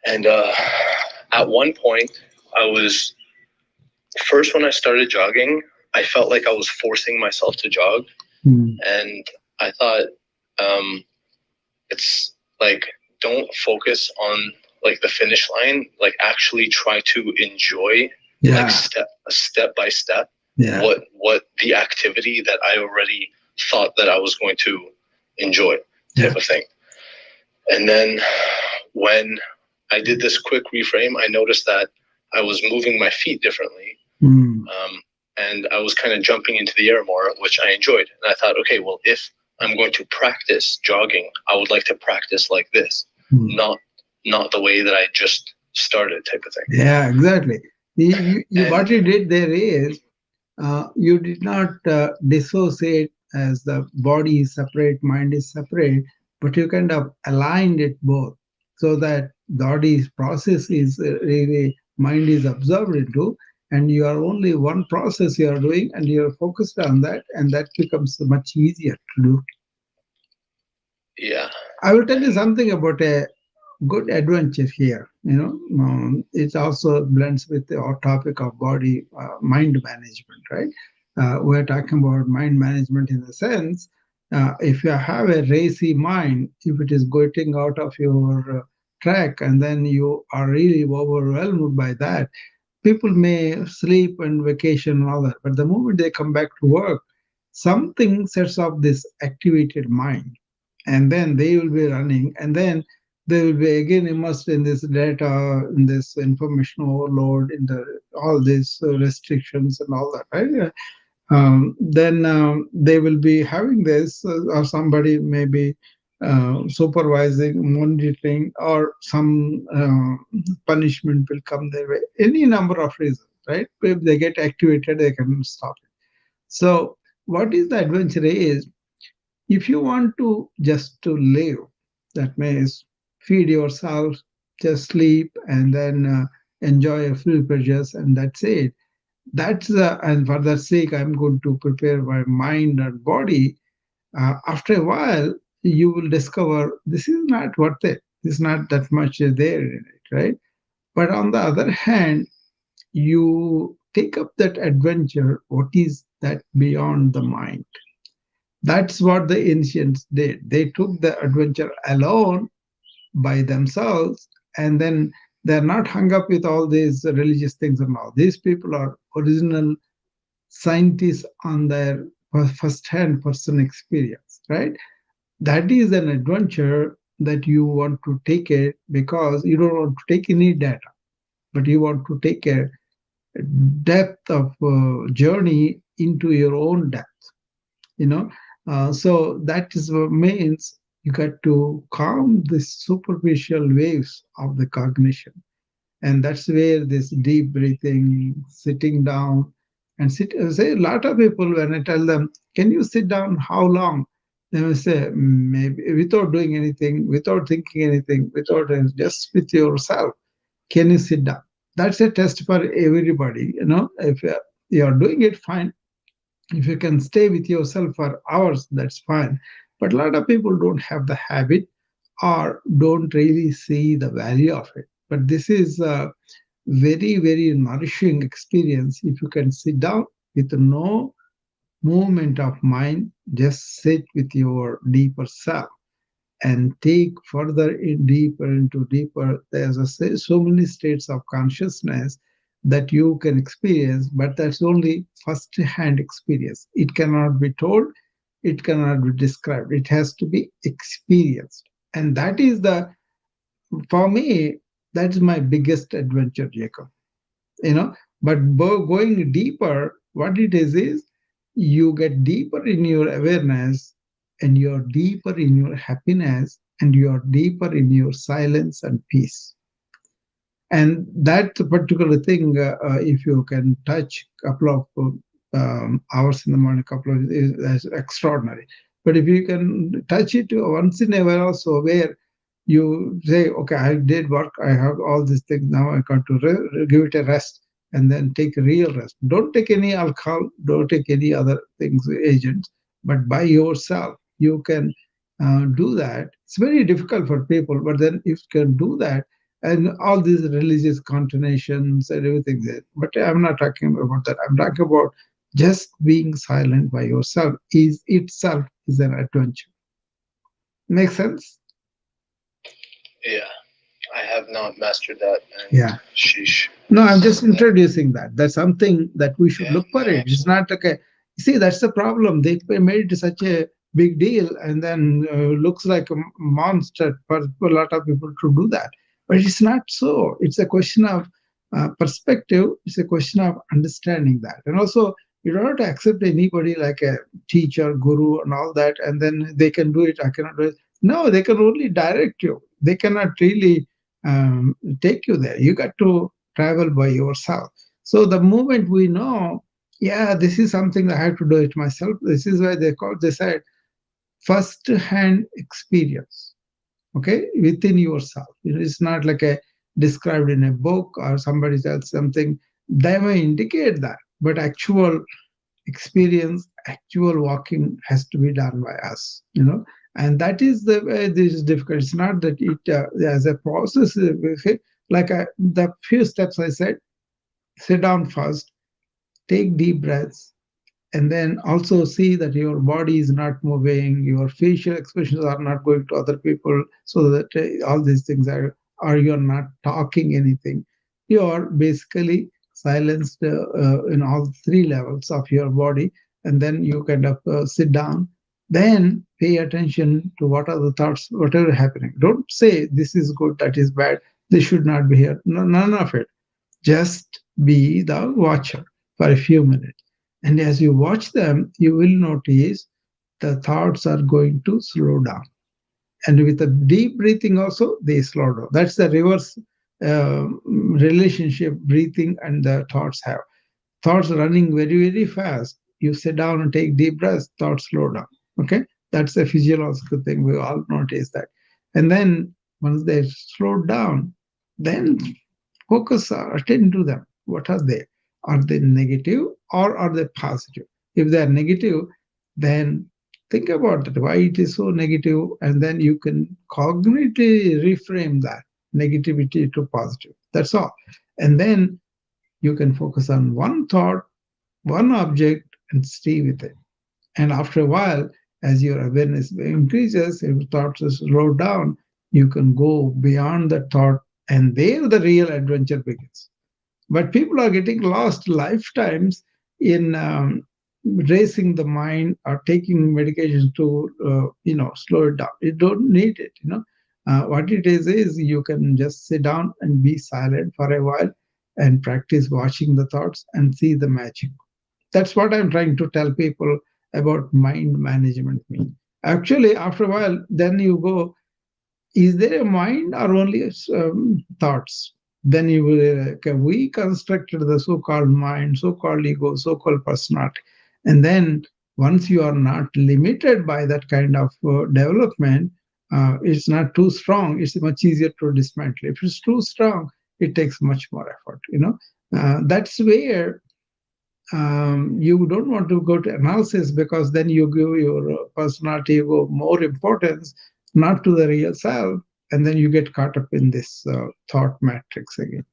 And at one point, when I started jogging, I felt like I was forcing myself to jog. And I thought, it's like, don't focus on like the finish line, like actually try to enjoy like step by step what the activity that I already thought that I was going to enjoy type of thing. And then when I did this quick reframe, I noticed that I was moving my feet differently. And I was kind of jumping into the air more, which I enjoyed. And I thought, okay, well, if I'm going to practice jogging, I would like to practice like this, not the way that I just started type of thing. Yeah, exactly. What you did there is, you did not dissociate as the body is separate, mind is separate, but you kind of aligned it both so that body's process is really mind is absorbed into, and you are only one process you are doing, and you are focused on that, and that becomes much easier to do. Yeah. I will tell you something about a good adventure here. It also blends with our topic of body mind management, right? We're talking about mind management in the sense, if you have a racy mind, if it is going out of your track, and then you are really overwhelmed by that, people may sleep and vacation and all that, but the moment they come back to work, something sets off this activated mind, and then they will be running, and then they will be again immersed in this data, in this information overload, in all these restrictions and all that, right? Then they will be having this, or somebody may be supervising, monitoring, or some punishment will come their way. Any number of reasons, right? If they get activated, they can stop it. So, what is the adventure is, if you want to just to live, that means feed yourself, just sleep, and then enjoy your free pleasures, and that's it. And for that sake, I'm going to prepare my mind and body. After a while, you will discover this is not worth it. This is not that much there in it, right? But on the other hand, you take up that adventure. What is that beyond the mind? That's what the ancients did. They took the adventure alone by themselves, and then they're not hung up with all these religious things and all. These people are original scientists on their first-hand person experience, right? That is an adventure that you want to take it, because you don't want to take any data, but you want to take a depth of journey into your own depth. So that is what means you got to calm the superficial waves of the cognition. And that's where this deep breathing, sitting down, and say, a lot of people, when I tell them, can you sit down, how long? They will say, maybe, without doing anything, without thinking anything, just with yourself. Can you sit down? That's a test for everybody. If you're doing it, fine. If you can stay with yourself for hours, that's fine. But a lot of people don't have the habit, or don't really see the value of it. But this is a very, very nourishing experience if you can sit down with no movement of mind, just sit with your deeper self and take further deeper into deeper. There's so many states of consciousness that you can experience, but that's only first-hand experience. It cannot be told, it cannot be described. It has to be experienced. And that is for me, that's my biggest adventure, Jacob. But going deeper, what it is you get deeper in your awareness, and you're deeper in your happiness, and you're deeper in your silence and peace. And that particular thing, if you can touch a couple of hours in the morning, that's extraordinary. But if you can touch it once in a while also, where you say, okay, I did work, I have all these things, now I got to give it a rest, and then take a real rest. Don't take any alcohol, don't take any other things, agents, but by yourself, you can do that. It's very difficult for people, but then if you can do that, and all these religious connotations and everything there. But I'm not talking about that. I'm talking about just being silent by yourself is itself is an adventure. Make sense? Yeah. I have not mastered that. Yeah. Sheesh. No, I'm just introducing that. That's something that we should look for it. It's not okay. See, that's the problem. They made it such a big deal, and then looks like a monster for a lot of people to do that. But it's not so. It's a question of perspective. It's a question of understanding that. And also, you don't have to accept anybody like a teacher, guru, and all that, and then they can do it, I cannot do it. No, they can only direct you. They cannot really take you there. You got to travel by yourself. So the moment we know, yeah, this is something I have to do it myself. This is why they said first-hand experience. Okay, within yourself. It's not like a described in a book or somebody else something. They may indicate that, but actual experience, actual walking has to be done by us. And that is the way this is difficult. It's not that it as a process, like the few steps I said, sit down first, take deep breaths, and then also see that your body is not moving, your facial expressions are not going to other people, so that all these things are you're not talking anything. You are basically silenced in all three levels of your body, and then you kind of sit down. Then pay attention to what are the thoughts, whatever happening. Don't say this is good, that is bad, this should not be here. No, none of it. Just be the watcher for a few minutes. And as you watch them, you will notice the thoughts are going to slow down. And with the deep breathing also, they slow down. That's the reverse relationship breathing and the thoughts have. Thoughts running very, very fast. You sit down and take deep breaths, thoughts slow down. Okay? That's a physiological thing. We all notice that. And then once they slow down, then focus, attend to them. What are they? Are they negative or are they positive? If they are negative, then think about that, why it is so negative, and then you can cognitively reframe that negativity to positive. That's all. And then you can focus on one thought, one object, and stay with it. And after a while, as your awareness increases, if thoughts slow down, you can go beyond the thought, and there the real adventure begins. But people are getting lost lifetimes in racing the mind or taking medication to, slow it down. You don't need it. What it is you can just sit down and be silent for a while and practice watching the thoughts and see the magic. That's what I'm trying to tell people about mind management mean. Actually, after a while, then you go, is there a mind or only thoughts? Then you will, we constructed the so-called mind, so-called ego, so-called personality. And then once you are not limited by that kind of development, it's not too strong, it's much easier to dismantle. If it's too strong, it takes much more effort. That's where you don't want to go to analysis, because then you give your personality ego more importance not to the real self, and then you get caught up in this thought matrix again.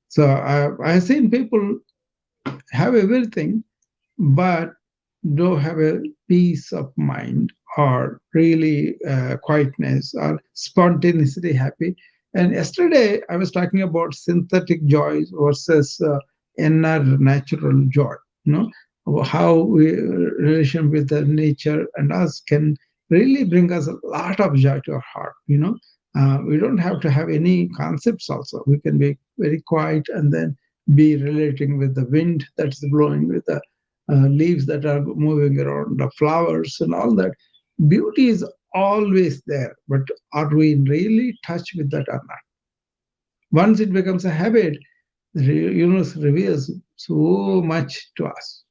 So I've seen people have everything, but don't have a peace of mind or really quietness or spontaneously happy. And yesterday I was talking about synthetic joys versus inner natural joy. How relation with the nature and us can really bring us a lot of joy to our heart. We don't have to have any concepts also. We can be very quiet and then be relating with the wind that's blowing, with the leaves that are moving around, the flowers and all that. Beauty is always there, but are we really touch with that or not? Once it becomes a habit, the universe reveals so much to us.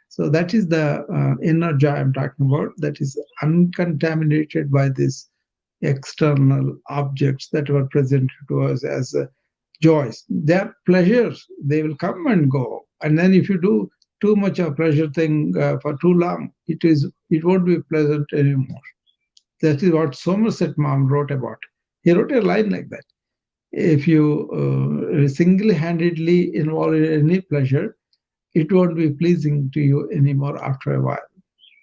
So that is the inner joy I'm talking about, that is uncontaminated by these external objects that were presented to us as joys. They are pleasures, they will come and go. And then if you do too much of pleasure thing for too long, it won't be pleasant anymore. That is what Somerset Maugham wrote about. He wrote a line like that. If you single-handedly involve in any pleasure, it won't be pleasing to you anymore after a while.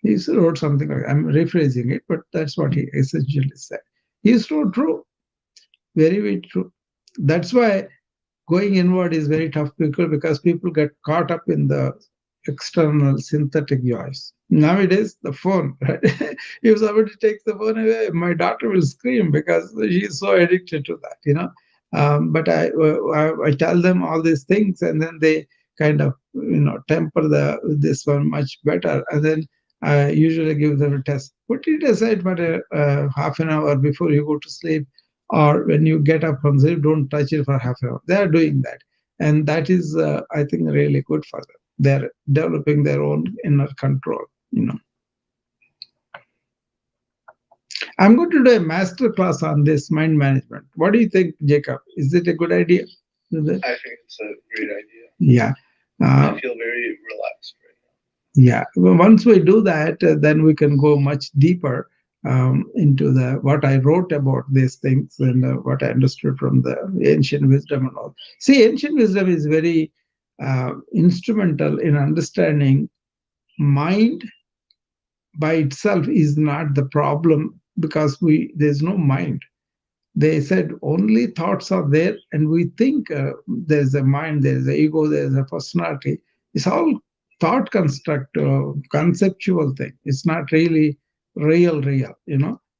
He wrote something like, I'm rephrasing it, but that's what he essentially said. He's so true. Very, very true. That's why going inward is very tough because people get caught up in the external synthetic joys. Nowadays, the phone, right? If somebody takes the phone away, my daughter will scream because she's so addicted to that, But I tell them all these things, and then they kind of, temper this one much better. And then I usually give them a test. Put it aside for half an hour before you go to sleep, or when you get up from sleep, don't touch it for half an hour. They are doing that. And that is, I think, really good for them. They're developing their own inner control, I'm going to do a master class on this mind management. What do you think, Jacob? Is it a good idea? I think it's a great idea. Yeah. I feel very relaxed right now. Yeah. Well, once we do that, then we can go much deeper into what I wrote about these things and what I understood from the ancient wisdom and all. See, ancient wisdom is very instrumental in understanding mind by itself is not the problem, because there's no mind. They said only thoughts are there, and we think there's a mind, there's an ego, there's a personality. It's all thought construct, conceptual thing. It's not really real.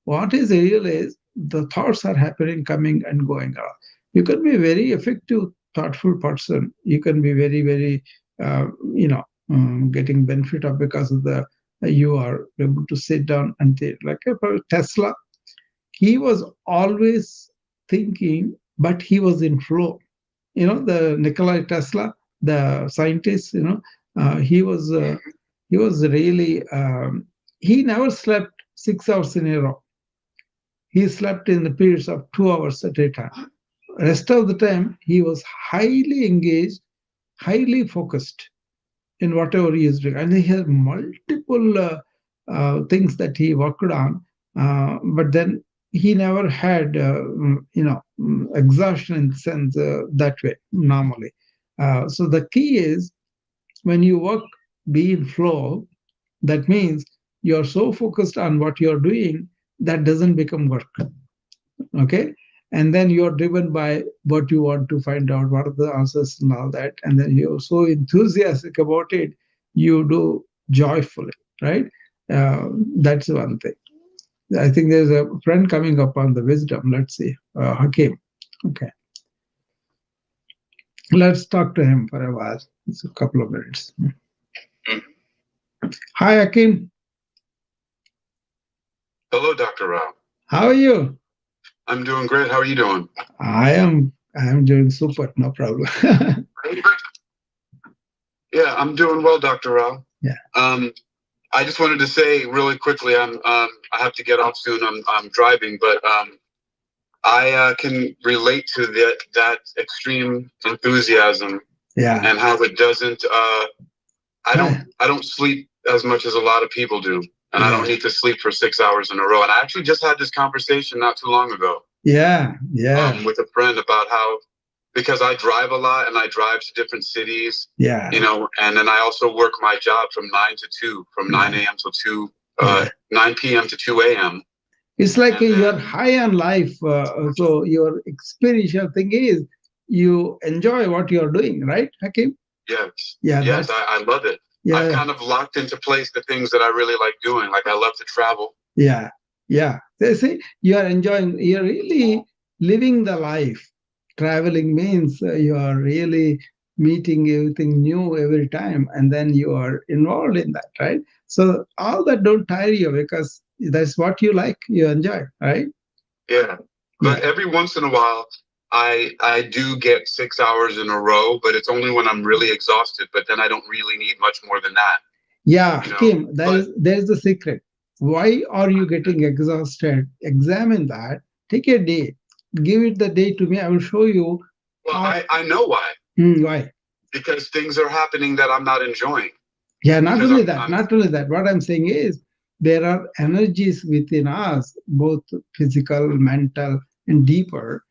What is real is the thoughts are happening, coming and going around. You can be a very effective, thoughtful person. You can be very, very, getting benefit of because of you are able to sit down and think. Like Tesla, he was always thinking, but he was in flow. The Nikola Tesla, the scientist, he was really, he never slept 6 hours in a row. He slept in the periods of 2 hours at a time. Rest of the time, he was highly engaged, highly focused in whatever he is doing. And he has multiple things that he worked on, but then he never had, exhaustion in the sense that way normally. So the key is, when you work, be in flow, that means you're so focused on what you're doing that doesn't become work. Okay? And then you're driven by what you want to find out, what are the answers and all that. And then you're so enthusiastic about it, you do joyfully, right? That's one thing. I think there's a friend coming up on the wisdom. Let's see. Hakim. Okay. Let's talk to him for a while. It's a couple of minutes. Hi, Hakim. Hello, Dr. Rao. How are you? I'm doing great. How are you doing? I am doing super. No problem. Yeah, I'm doing well, Dr. Rao. Yeah. I just wanted to say really quickly, I have to get off soon. I'm driving, but I can relate to that extreme enthusiasm. Yeah. And how it doesn't. I don't sleep as much as a lot of people do, and I don't need to sleep for 6 hours in a row. And I actually just had this conversation not too long ago. With a friend about how, because I drive a lot and I drive to different cities. You know, and then I also work my job from 9 to 2, from 9 a.m. till 9 p.m. to 2 a.m. It's like you're high on life. So your experiential thing is you enjoy what you're doing, right, Hakeem? Yes. Yes, I love it. I've kind of locked into place the things that I really like doing. Like I love to travel. They say you're enjoying, you're really living the life. Traveling means you are really meeting everything new every time, and then you are involved in that, right? So all that don't tire you because that's what you like, you enjoy, right? But every once in a while I do get 6 hours in a row, but it's only when I'm really exhausted. But then I don't really need much more than that. Kim, there's the secret. Why are you getting exhausted? Examine that. Take a day. Give it the day to me. I will show you. Well, I know why. Why? Because things are happening that I'm not enjoying. Not only that. What I'm saying is there are energies within us, both physical, mental, and deeper.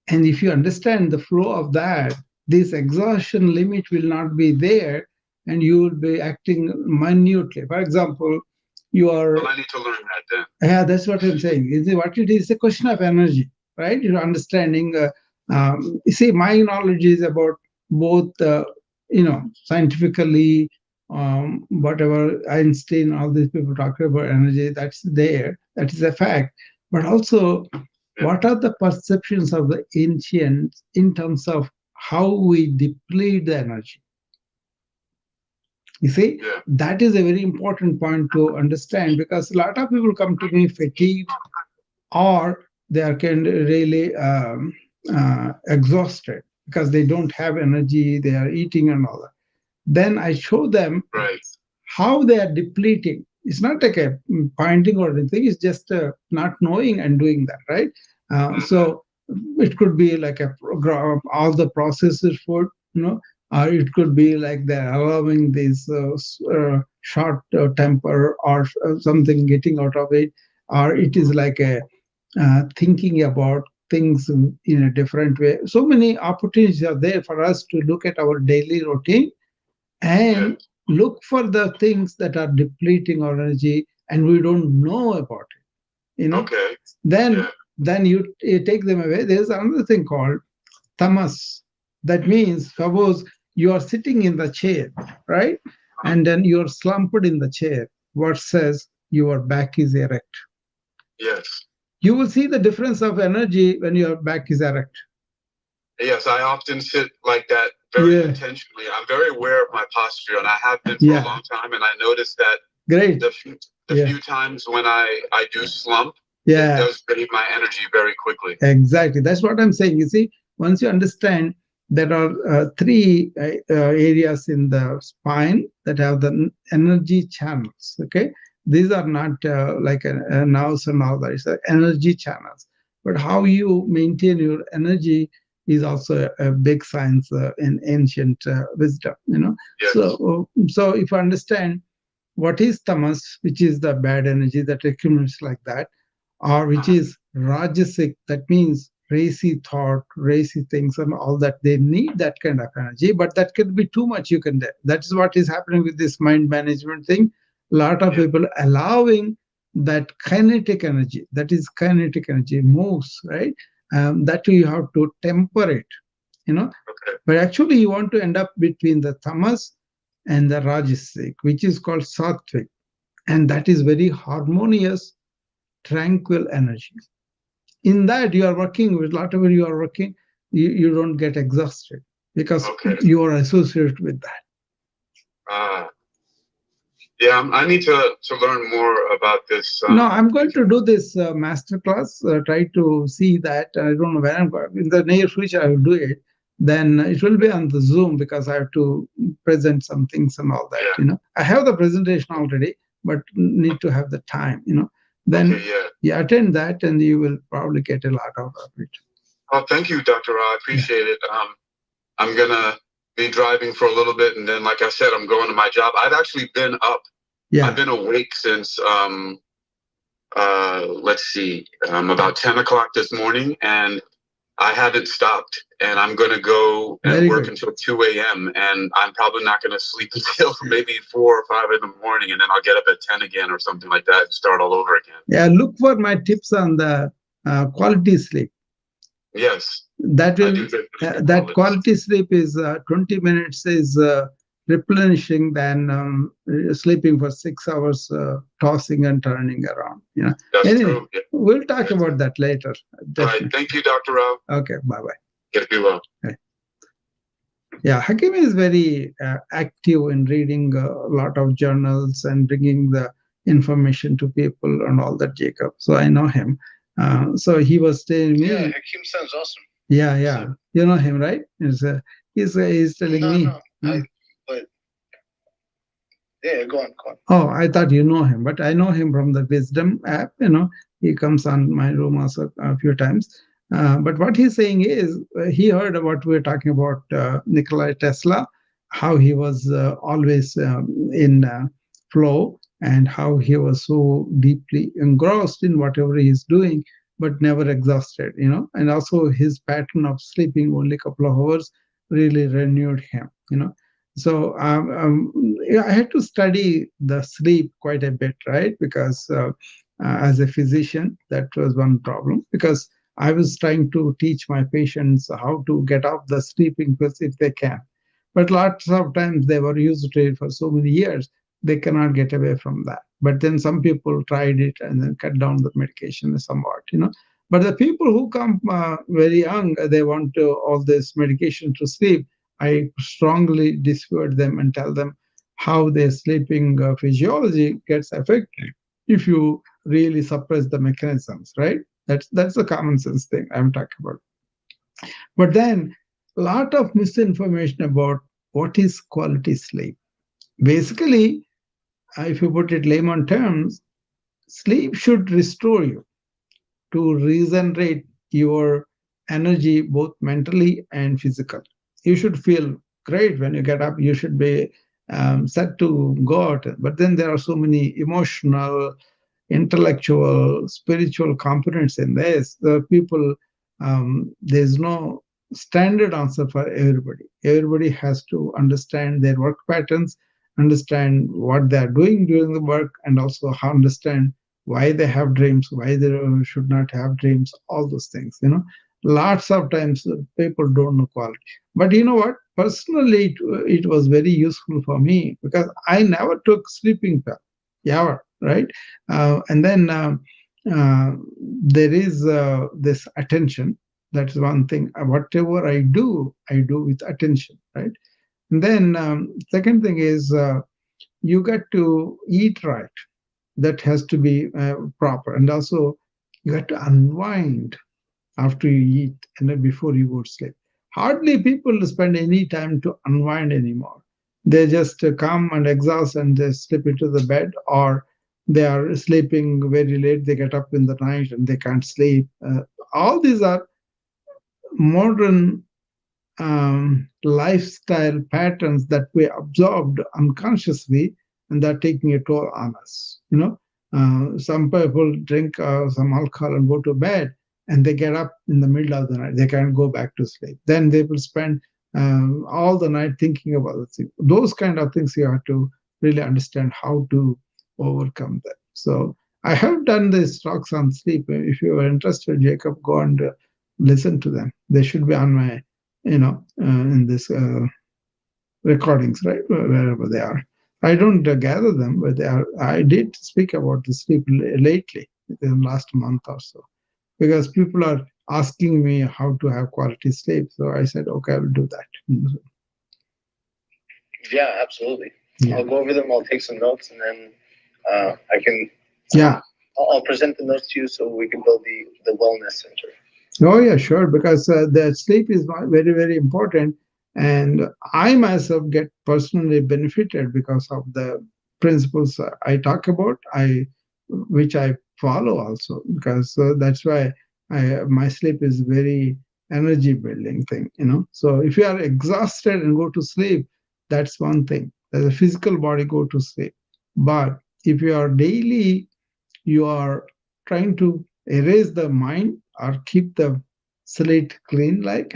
And if you understand the flow of that, this exhaustion limit will not be there, and you will be acting minutely. For example, you are. Well, I need to learn that then. Yeah, that's what I'm saying. What it is a question of energy, right? You're understanding. You see, my knowledge is about both, scientifically, whatever Einstein, all these people talk about energy, that's there, that is a fact. But also, what are the perceptions of the ancients in terms of how we deplete the energy? You see, that is a very important point to understand, because a lot of people come to me fatigued, or they are kind of really exhausted because they don't have energy, they are eating and all that. Then I show them how they are depleting. It's not like a pointing or anything, it's just not knowing and doing that, right? So it could be like a program, all the processed food, or it could be like they're allowing this short temper or something getting out of it, or it is like a thinking about things in a different way. So many opportunities are there for us to look at our daily routine and look for the things that are depleting our energy and we don't know about it. Then you take them away. There's another thing called tamas. That means, suppose you are sitting in the chair, right? And then you're slumped in the chair. What says your back is erect? You will see the difference of energy when your back is erect. Yes, I often sit like that very intentionally. I'm very aware of my posture, and I have been for a long time. And I noticed that the few times when I do slump, it does drain my energy very quickly. Exactly. That's what I'm saying. You see, once you understand, there are three areas in the spine that have the energy channels. Okay, these are not like nerves and all that. It's energy channels. But how you maintain your energy is also a big science in ancient wisdom. So if you understand what is tamas, which is the bad energy that accumulates like that, or which is rajasic, that means racy thought, racy things, and all that, they need that kind of energy, but that could be too much. That is what is happening with this mind management thing. A lot of people allowing that kinetic energy, moves, right? That you have to temper it, But actually, you want to end up between the tamas and the rajasic, which is called sattvic, and that is very harmonious, tranquil energy. In that, you are working with whatever you are working, you don't get exhausted because you are associated with that. I need to learn more about this. No, I'm going to do this master class, try to see that. I don't know when I'm going. In the near future, I will do it. Then it will be on the Zoom because I have to present some things and all that, I have the presentation already, but need to have the time, Then you attend that and you will probably get a lot out of it. Oh, thank you, Dr. Ra. I appreciate it. I'm going to be driving for a little bit. And then, like I said, I'm going to my job. I've actually been up I've been awake since let's see, about 10 o'clock this morning, and I haven't stopped, and I'm going to go and work until 2 a.m. and I'm probably not going to sleep until maybe 4 or 5 in the morning, and then I'll get up at 10 again or something like that and start all over again. Yeah, look for my tips on the quality sleep. Yes. That will that quality sleep is 20 minutes is replenishing than sleeping for 6 hours, tossing and turning around. That's true. Yeah. We'll talk about that later. Definitely. All right. Thank you, Dr. Rao. Okay. Bye-bye. Get you well. Okay. Yeah, Hakim is very active in reading a lot of journals and bringing the information to people and all that, Jacob. So I know him. So he was telling me. Yeah, Hakim sounds awesome. Yeah, yeah. So, you know him, right? He's telling me. No, but yeah, go on. Oh, I thought you know him, but I know him from the Wisdom app. He comes on my room also a few times. But what he's saying is he heard what we were talking about Nikola Tesla, how he was always in flow and how he was so deeply engrossed in whatever he's doing, but never exhausted, and also his pattern of sleeping only a couple of hours really renewed him, So I had to study the sleep quite a bit, right? Because as a physician, that was one problem, because I was trying to teach my patients how to get off the sleeping pills if they can. But lots of times they were used to it for so many years, they cannot get away from that. But then some people tried it and then cut down the medication somewhat, But the people who come very young, they want all this medication to sleep. I strongly dissuade them and tell them how their sleeping physiology gets affected if you really suppress the mechanisms, right? That's the common sense thing I'm talking about. But then a lot of misinformation about what is quality sleep. Basically, if you put it layman terms, sleep should restore you to regenerate your energy, both mentally and physically. You should feel great when you get up. You should be set to go out. But then there are so many emotional, intellectual, spiritual components in this. The people, there's no standard answer for everybody. Everybody has to understand their work patterns, understand what they're doing during the work, and also understand why they have dreams, why they should not have dreams, all those things. Lots of times people don't know quality. But you know what? Personally, it was very useful for me because I never took sleeping pill, ever, right? And then there is this attention. That's one thing. Whatever I do with attention, right? And then second thing is you get to eat right. That has to be proper. And also you have to unwind after you eat and then before you go to sleep. Hardly people spend any time to unwind anymore. They just come and exhaust and they slip into the bed, or they are sleeping very late. They get up in the night and they can't sleep. All these are modern lifestyle patterns that we absorbed unconsciously, and they're taking a toll on us. Some people drink some alcohol and go to bed, and they get up in the middle of the night. They can't go back to sleep. Then they will spend all the night thinking about the thing. Those kind of things you have to really understand how to overcome them. So I have done these talks on sleep. If you are interested, Jacob, go and listen to them. They should be on my, in this recordings, right, wherever they are. I don't gather them, but they are. I did speak about the sleep lately, in the last month or so, because people are asking me how to have quality sleep. So I said, okay, I will do that. Yeah, absolutely. Yeah. I'll go over them. I'll take some notes, and then I can. Yeah. I'll present the notes to you so we can build the wellness center. Oh yeah, sure. Because the sleep is very, very important. And I myself get personally benefited because of the principles I talk about, which I follow also, because that's why my sleep is very energy building thing, So if you are exhausted and go to sleep, that's one thing. As a physical body, go to sleep. But if you are daily, you are trying to erase the mind or keep the slate clean, like,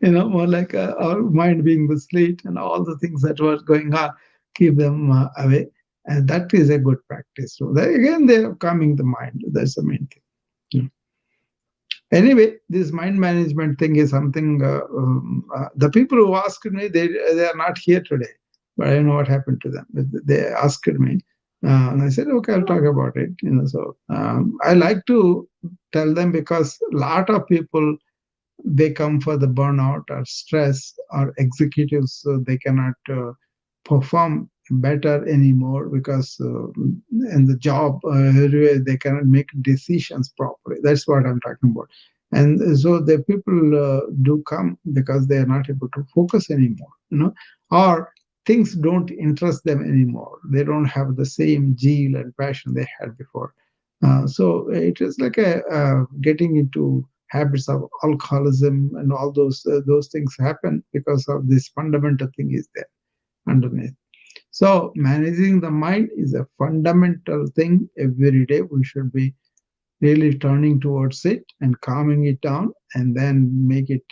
more like our mind being the slate and all the things that were going on, keep them away. And that is a good practice. So that, again, they are calming the mind. That's the main thing. Anyway, this mind management thing is something, the people who asked me, they are not here today, but I don't know what happened to them. They asked me, and I said, okay, I'll talk about it. So I like to tell them, because a lot of people, they come for the burnout or stress, or executives, so they cannot perform better anymore, because in the job they cannot make decisions properly. That's what I'm talking about. And so the people do come because they are not able to focus anymore, or things don't interest them anymore. They don't have the same zeal and passion they had before. So it is like getting into habits of alcoholism, and all those things happen because of this fundamental thing is there underneath. So managing the mind is a fundamental thing. Every day we should be really turning towards it and calming it down, and then make it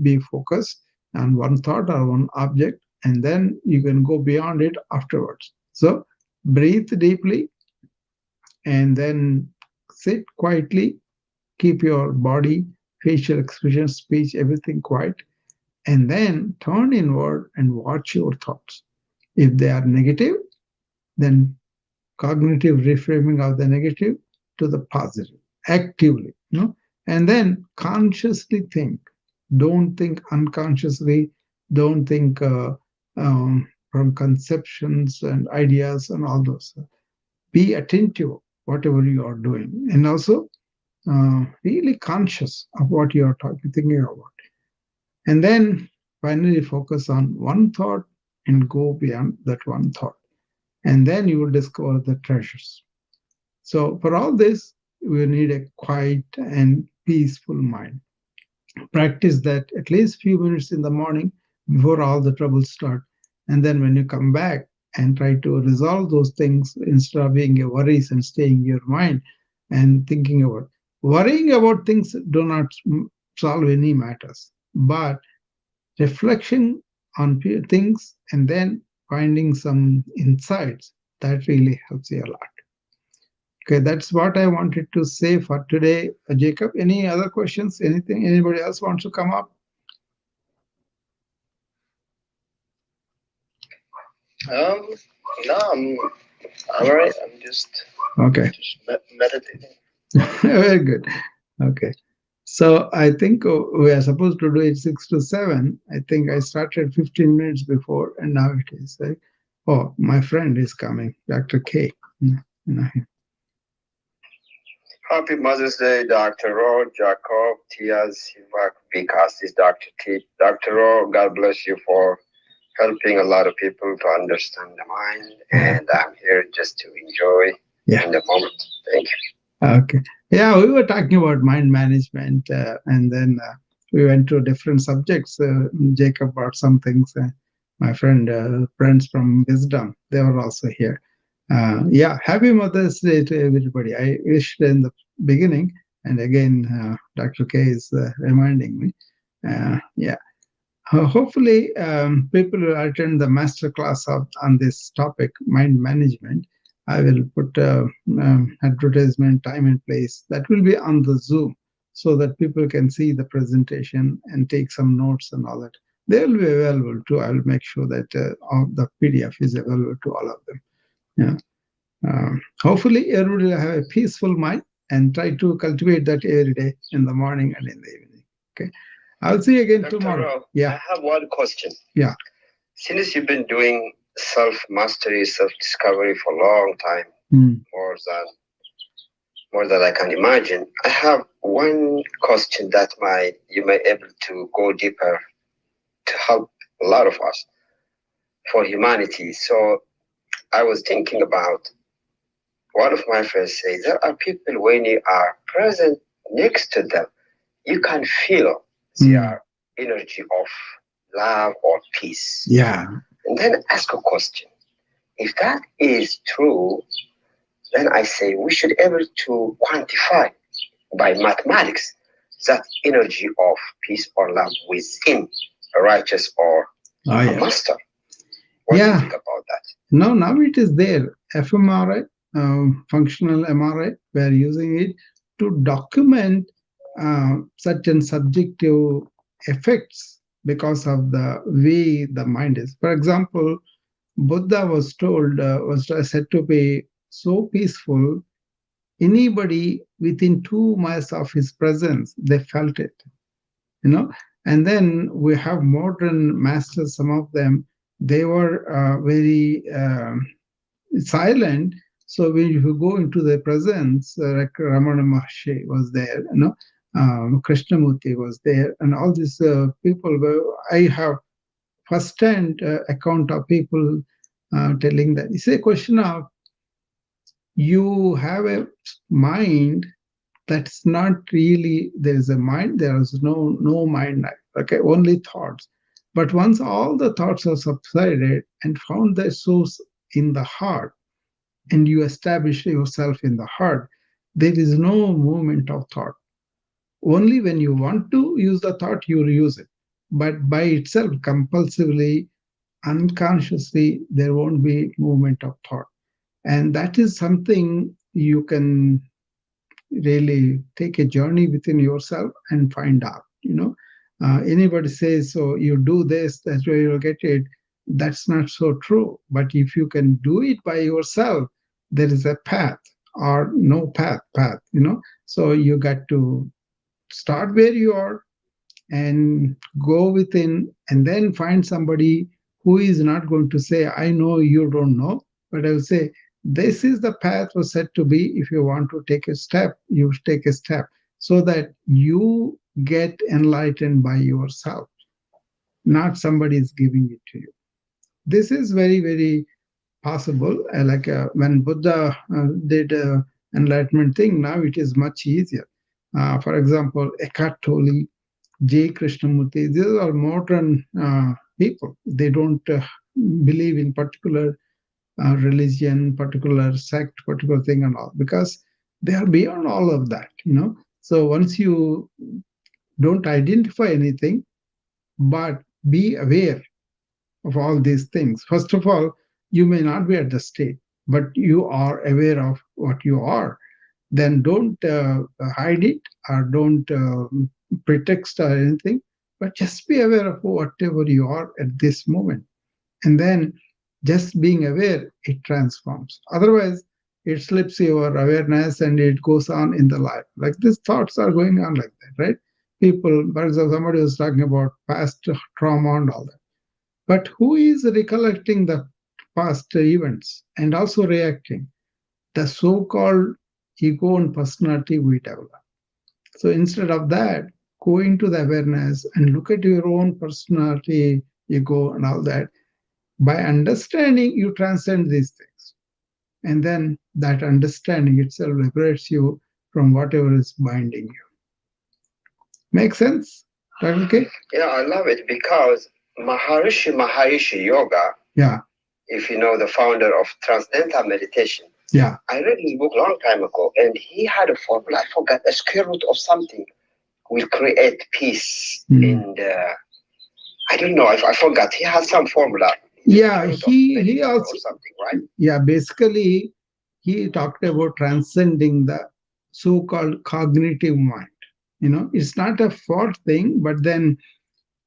be focused on one thought or one object, and then you can go beyond it afterwards. So breathe deeply, and then sit quietly, keep your body, facial expression, speech, everything quiet, and then turn inward and watch your thoughts. If they are negative, then cognitive reframing of the negative to the positive actively, and then consciously think. Don't think unconsciously. Don't think from conceptions and ideas and all those. Be attentive whatever you are doing, and also really conscious of what you are thinking about. And then finally focus on one thought and go beyond that one thought. And then you will discover the treasures. So for all this, we need a quiet and peaceful mind. Practice that at least few minutes in the morning before all the troubles start. And then when you come back and try to resolve those things, instead of being a worries and staying in your mind and thinking about, worrying about things do not solve any matters, but reflection on things and then finding some insights, that really helps you a lot. Okay, that's what I wanted to say for today. Jacob, any other questions? Anything? Anybody else wants to come up? No, I'm all right. I'm just meditating. Very good. Okay. So I think we are supposed to do it 6 to 7. I think I started 15 minutes before, and now it is like, oh, my friend is coming, Dr. K. Happy Mother's Day, Dr. Ro, Jacob, Tiaz, Sivak, Vikas. This is Dr. T. Dr. Ro, God bless you for helping a lot of people to understand the mind. And I'm here just to enjoy in the moment. Thank you. Okay. Yeah, we were talking about mind management, and then we went to different subjects. Jacob brought some things. My friends from Wisdom, they were also here. Happy Mother's Day to everybody. I wished in the beginning, and again, Dr. K is reminding me. Hopefully, people will attend the master class on this topic, mind management. I will put advertisement, time and place. That will be on the Zoom, so that people can see the presentation and take some notes and all that. They will be available too. I will make sure that all the PDF is available to all of them. Hopefully, everybody will have a peaceful mind and try to cultivate that every day in the morning and in the evening. Okay. I'll see you again Dr. tomorrow. I have one question. Yeah. Since you've been doing self-mastery, self-discovery for a long time, more than I can imagine, I have one question that you may be able to go deeper to help a lot of us for humanity. So I was thinking about, one of my friends says, there are people when you are present next to them, you can feel their energy of love or peace. Yeah. And then ask a question. If that is true, then I say we should be able to quantify by mathematics that energy of peace or love within a righteous or a master. What do you think about that? No, now it is there. fMRI, functional MRI, we are using it to document certain subjective effects because of the way the mind is. For example, Buddha was told, was said to be so peaceful, anybody within 2 miles of his presence, they felt it, you know. And then we have modern masters, some of them, they were very silent. So when you go into the presence, like Ramana Maharshi was there, you know, Krishnamurti was there, and all these people I have first-hand account of people telling that. It's a question of you have a mind that's not really, there is a mind, there is no mind, okay, only thoughts. But once all the thoughts are subsided and found their source in the heart, and you establish yourself in the heart, there is no movement of thought. Only when you want to use the thought, you will use it. But by itself, compulsively, unconsciously, there won't be movement of thought. And that is something you can really take a journey within yourself and find out, you know. Anybody says, so you do this, that's where you'll get it. That's not so true. But if you can do it by yourself, there is a path or no path, you know. So you got to start where you are and go within, and then find somebody who is not going to say, I know you don't know, but I will say, this is the path was said to be. If you want to take a step, you take a step so that you get enlightened by yourself, not somebody is giving it to you. This is very, very possible. Like when Buddha did enlightenment thing, now it is much easier. For example, Eckhart Tolle, J. Krishnamurti, these are modern people. They don't believe in particular religion, particular sect, particular thing and all, because they are beyond all of that, you know. So once you don't identify anything, but be aware of all these things. First of all, you may not be at the state, but you are aware of what you are. Then don't hide it or don't pretext or anything, but just be aware of whatever you are at this moment. And then just being aware, it transforms. Otherwise, it slips your awareness and it goes on in the life. Like these thoughts are going on like that, right? People, for example, somebody was talking about past trauma and all that. But who is recollecting the past events and also reacting? The so-called ego and personality we develop. So instead of that, go into the awareness and look at your own personality, ego, and all that. By understanding, you transcend these things. And then that understanding itself liberates you from whatever is binding you. Make sense? Okay? Yeah, I love it because Maharishi Mahesh Yoga, yeah, if you know the founder of Transcendental Meditation, yeah, I read his book a long time ago, and he had a formula. I forgot, a square root of something will create peace. And I don't know, I forgot. He has some formula. Yeah, he also something, right? Yeah, basically he talked about transcending the so-called cognitive mind. You know, it's not a fault thing, but then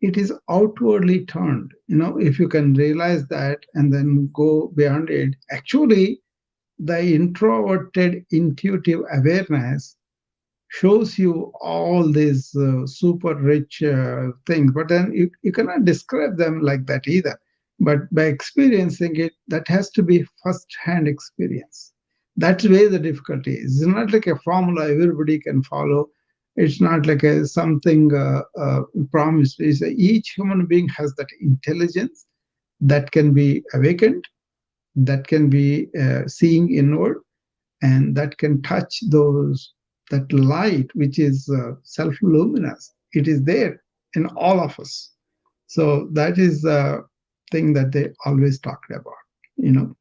it is outwardly turned. You know, if you can realize that and then go beyond it, actually the introverted intuitive awareness shows you all these super rich things, but then you cannot describe them like that either. But by experiencing it, that has to be first-hand experience. That's where the difficulty is. It's not like a formula everybody can follow. It's not like something promised. It's each human being has that intelligence that can be awakened, that can be seeing inward, and that can touch that light, which is self-luminous. It is there in all of us. So that is the thing that they always talked about, you know.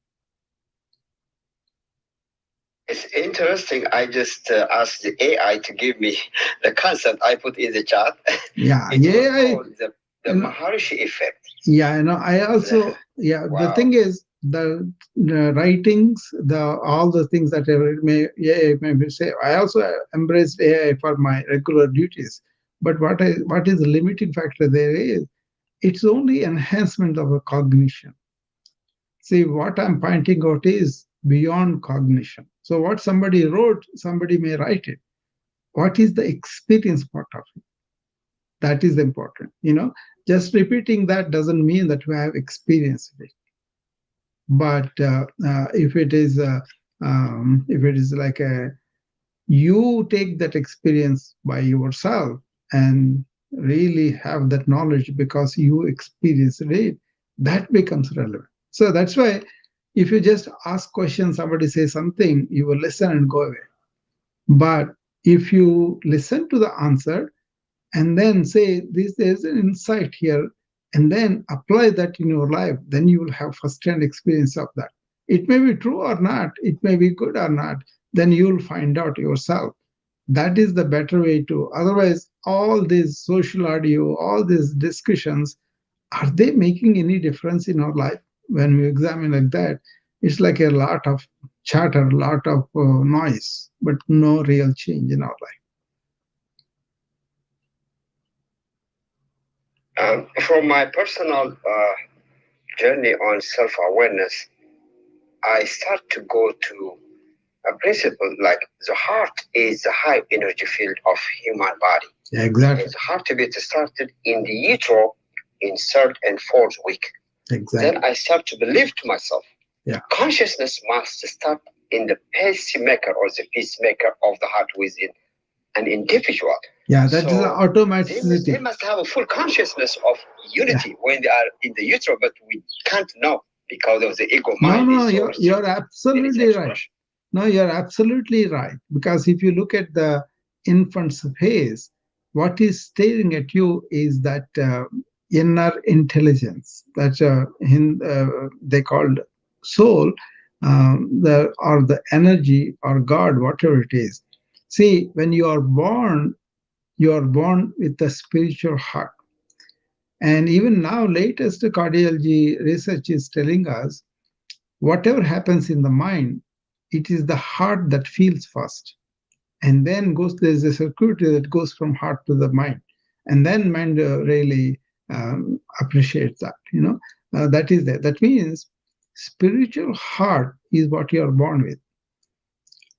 It's interesting. I just asked the AI to give me the concept I put in the chat. Yeah, the Maharishi effect. Yeah, I also, wow. The thing is, the writings, all the things that AI may say, I also embraced AI for my regular duties. But what is the limiting factor there is, it's only enhancement of a cognition. See, what I'm pointing out is beyond cognition. So what somebody wrote, somebody may write it. What is the experience part of it? That is important. Just repeating that doesn't mean that we have experienced it. But if it is like you take that experience by yourself and really have that knowledge because you experienced it, that becomes relevant. So that's why if you just ask questions, somebody says something, you will listen and go away. But if you listen to the answer and then say, there's an insight here, and then apply that in your life, then you will have first-hand experience of that. It may be true or not, it may be good or not, then you will find out yourself. That is the better way to. Otherwise, all this social audio, all these discussions, are they making any difference in our life? When we examine like that, it's like a lot of chatter, a lot of noise, but no real change in our life. From my personal journey on self-awareness, I start to go to a principle like the heart is the high energy field of human body. Yeah, exactly. The heartbeat started in the utero in third and fourth week. Exactly. Then I start to believe to myself, consciousness must start in the pacemaker or the peacemaker of the heart within an individual. Yeah, that is automaticity. They must have a full consciousness of unity when they are in the utero, but we can't know because of the ego mind. No, you're absolutely right. No, you're absolutely right. Because if you look at the infant's face, what is staring at you is that inner intelligence that they called soul, or the energy or God, whatever it is. See, when you are born with a spiritual heart. And even now, latest cardiology research is telling us, whatever happens in the mind, it is the heart that feels first. And then there's a circuitry that goes from heart to the mind. And then mind really appreciates that, that is there. That means spiritual heart is what you are born with.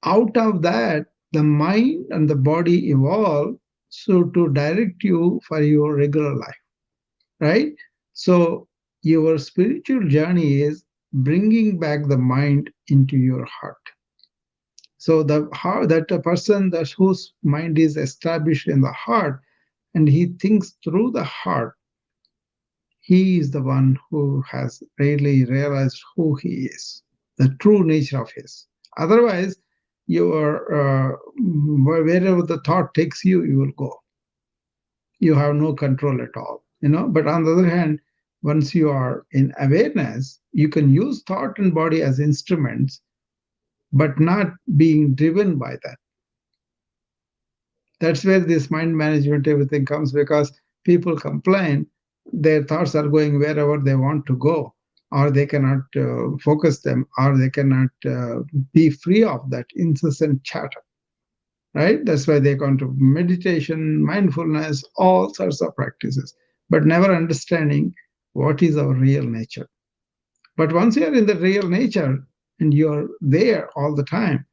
Out of that, the mind and the body evolve so to direct you for your regular life, right? So your spiritual journey is bringing back the mind into your heart. So that a person whose mind is established in the heart and he thinks through the heart, he is the one who has really realized who he is, the true nature of his. Otherwise, wherever the thought takes you, you will go. You have no control at all, But on the other hand, once you are in awareness, you can use thought and body as instruments, but not being driven by that. That's where this mind management, everything comes, because people complain their thoughts are going wherever they want to go, or they cannot focus them, or they cannot be free of that incessant chatter, right? That's why they go into meditation, mindfulness, all sorts of practices, but never understanding what is our real nature. But once you are in the real nature and you're there all the time,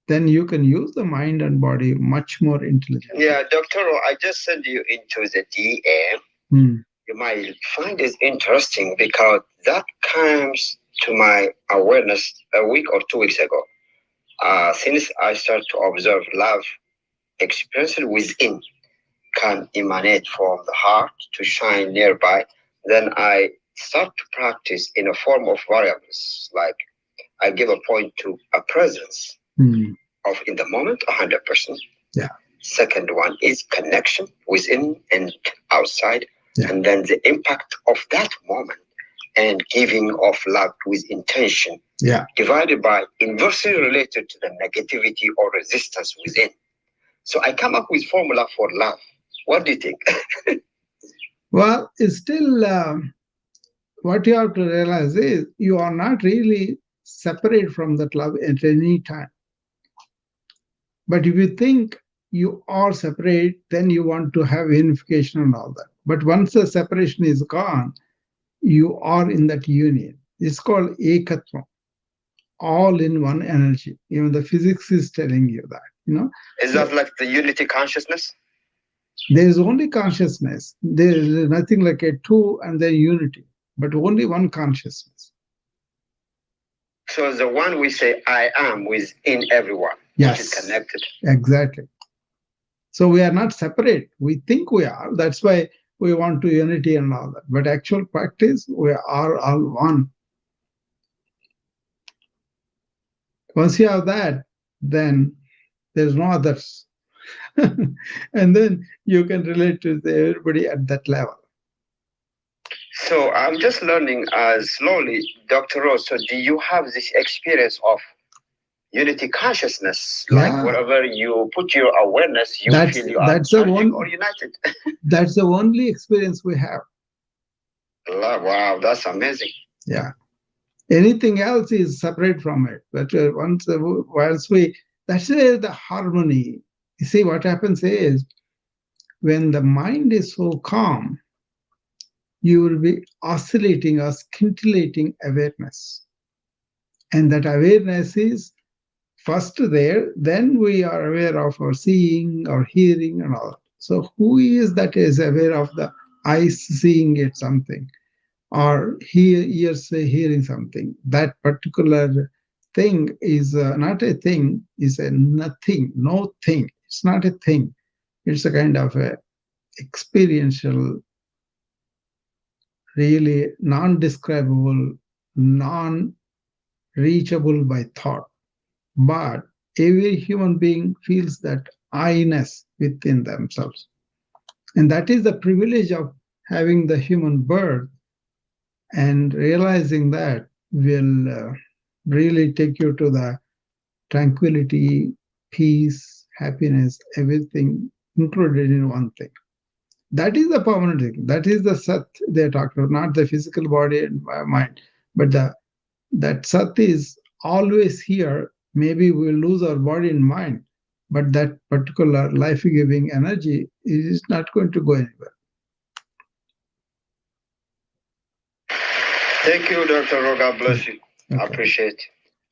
then you can use the mind and body much more intelligently. Yeah, Dr. I just sent you into the DM. You might find it interesting because that comes to my awareness a week or 2 weeks ago. Since I start to observe love, experiences within can emanate from the heart to shine nearby, then I start to practice in a form of variables. Like I give a point to a presence of in the moment, 100%. Yeah. Second one is connection within and outside. Yeah. And then the impact of that moment and giving of love with intention, divided by inversely related to the negativity or resistance within. So I come up with formula for love. What do you think? Well, it's still what you have to realize is you are not really separate from that love at any time. But if you think you are separate, then you want to have unification and all that. But once the separation is gone, you are in that union. It's called ekatva, all in one energy. Even the physics is telling you that. Is that like the unity consciousness? There is only consciousness. There is nothing like a two and then unity, but only one consciousness. So the one we say I am within everyone, yes, which is connected. Exactly. So we are not separate. We think we are. That's why we want to unity and all that. But actual practice, we are all one. Once you have that, then there's no others. And then you can relate to everybody at that level. So I'm just learning slowly, Dr. Rose. So do you have this experience of unity consciousness? Like wherever you put your awareness, you feel you are charging or united? That's the only experience we have. Wow, that's amazing. Yeah. Anything else is separate from it. But once that's the harmony. You see, what happens is when the mind is so calm, you will be oscillating or scintillating awareness. And that awareness is first there, then we are aware of our seeing or hearing and all. So who is that is aware of the eyes seeing it something or ears hearing something? That particular thing is not a thing, is a nothing, no thing. It's not a thing. It's a kind of a experiential, really non-describable, non-reachable by thought. But every human being feels that I-ness within themselves. And that is the privilege of having the human birth, and realizing that will really take you to the tranquility, peace, happiness, everything included in one thing. That is the permanent thing. That is the Sat they're talking about, not the physical body and mind. But that Sat is always here. Maybe we'll lose our body and mind, but that particular life-giving energy is not going to go anywhere. Thank you, Dr. Ro. God bless you. Okay. I appreciate it.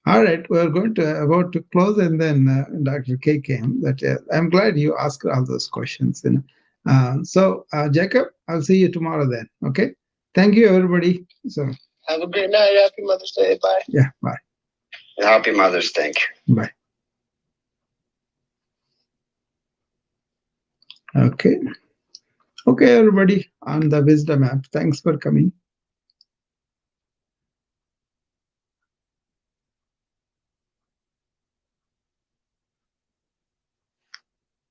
All right, we're going to about to close, and then Dr. K came. I'm glad you asked all those questions. So, Jacob, I'll see you tomorrow then. Okay. Thank you, everybody. So have a great night. Happy Mother's Day. Bye. Yeah. Bye. Happy Mother's Day. Thank you. Bye. Okay. Okay, everybody on the Wisdom app. Thanks for coming.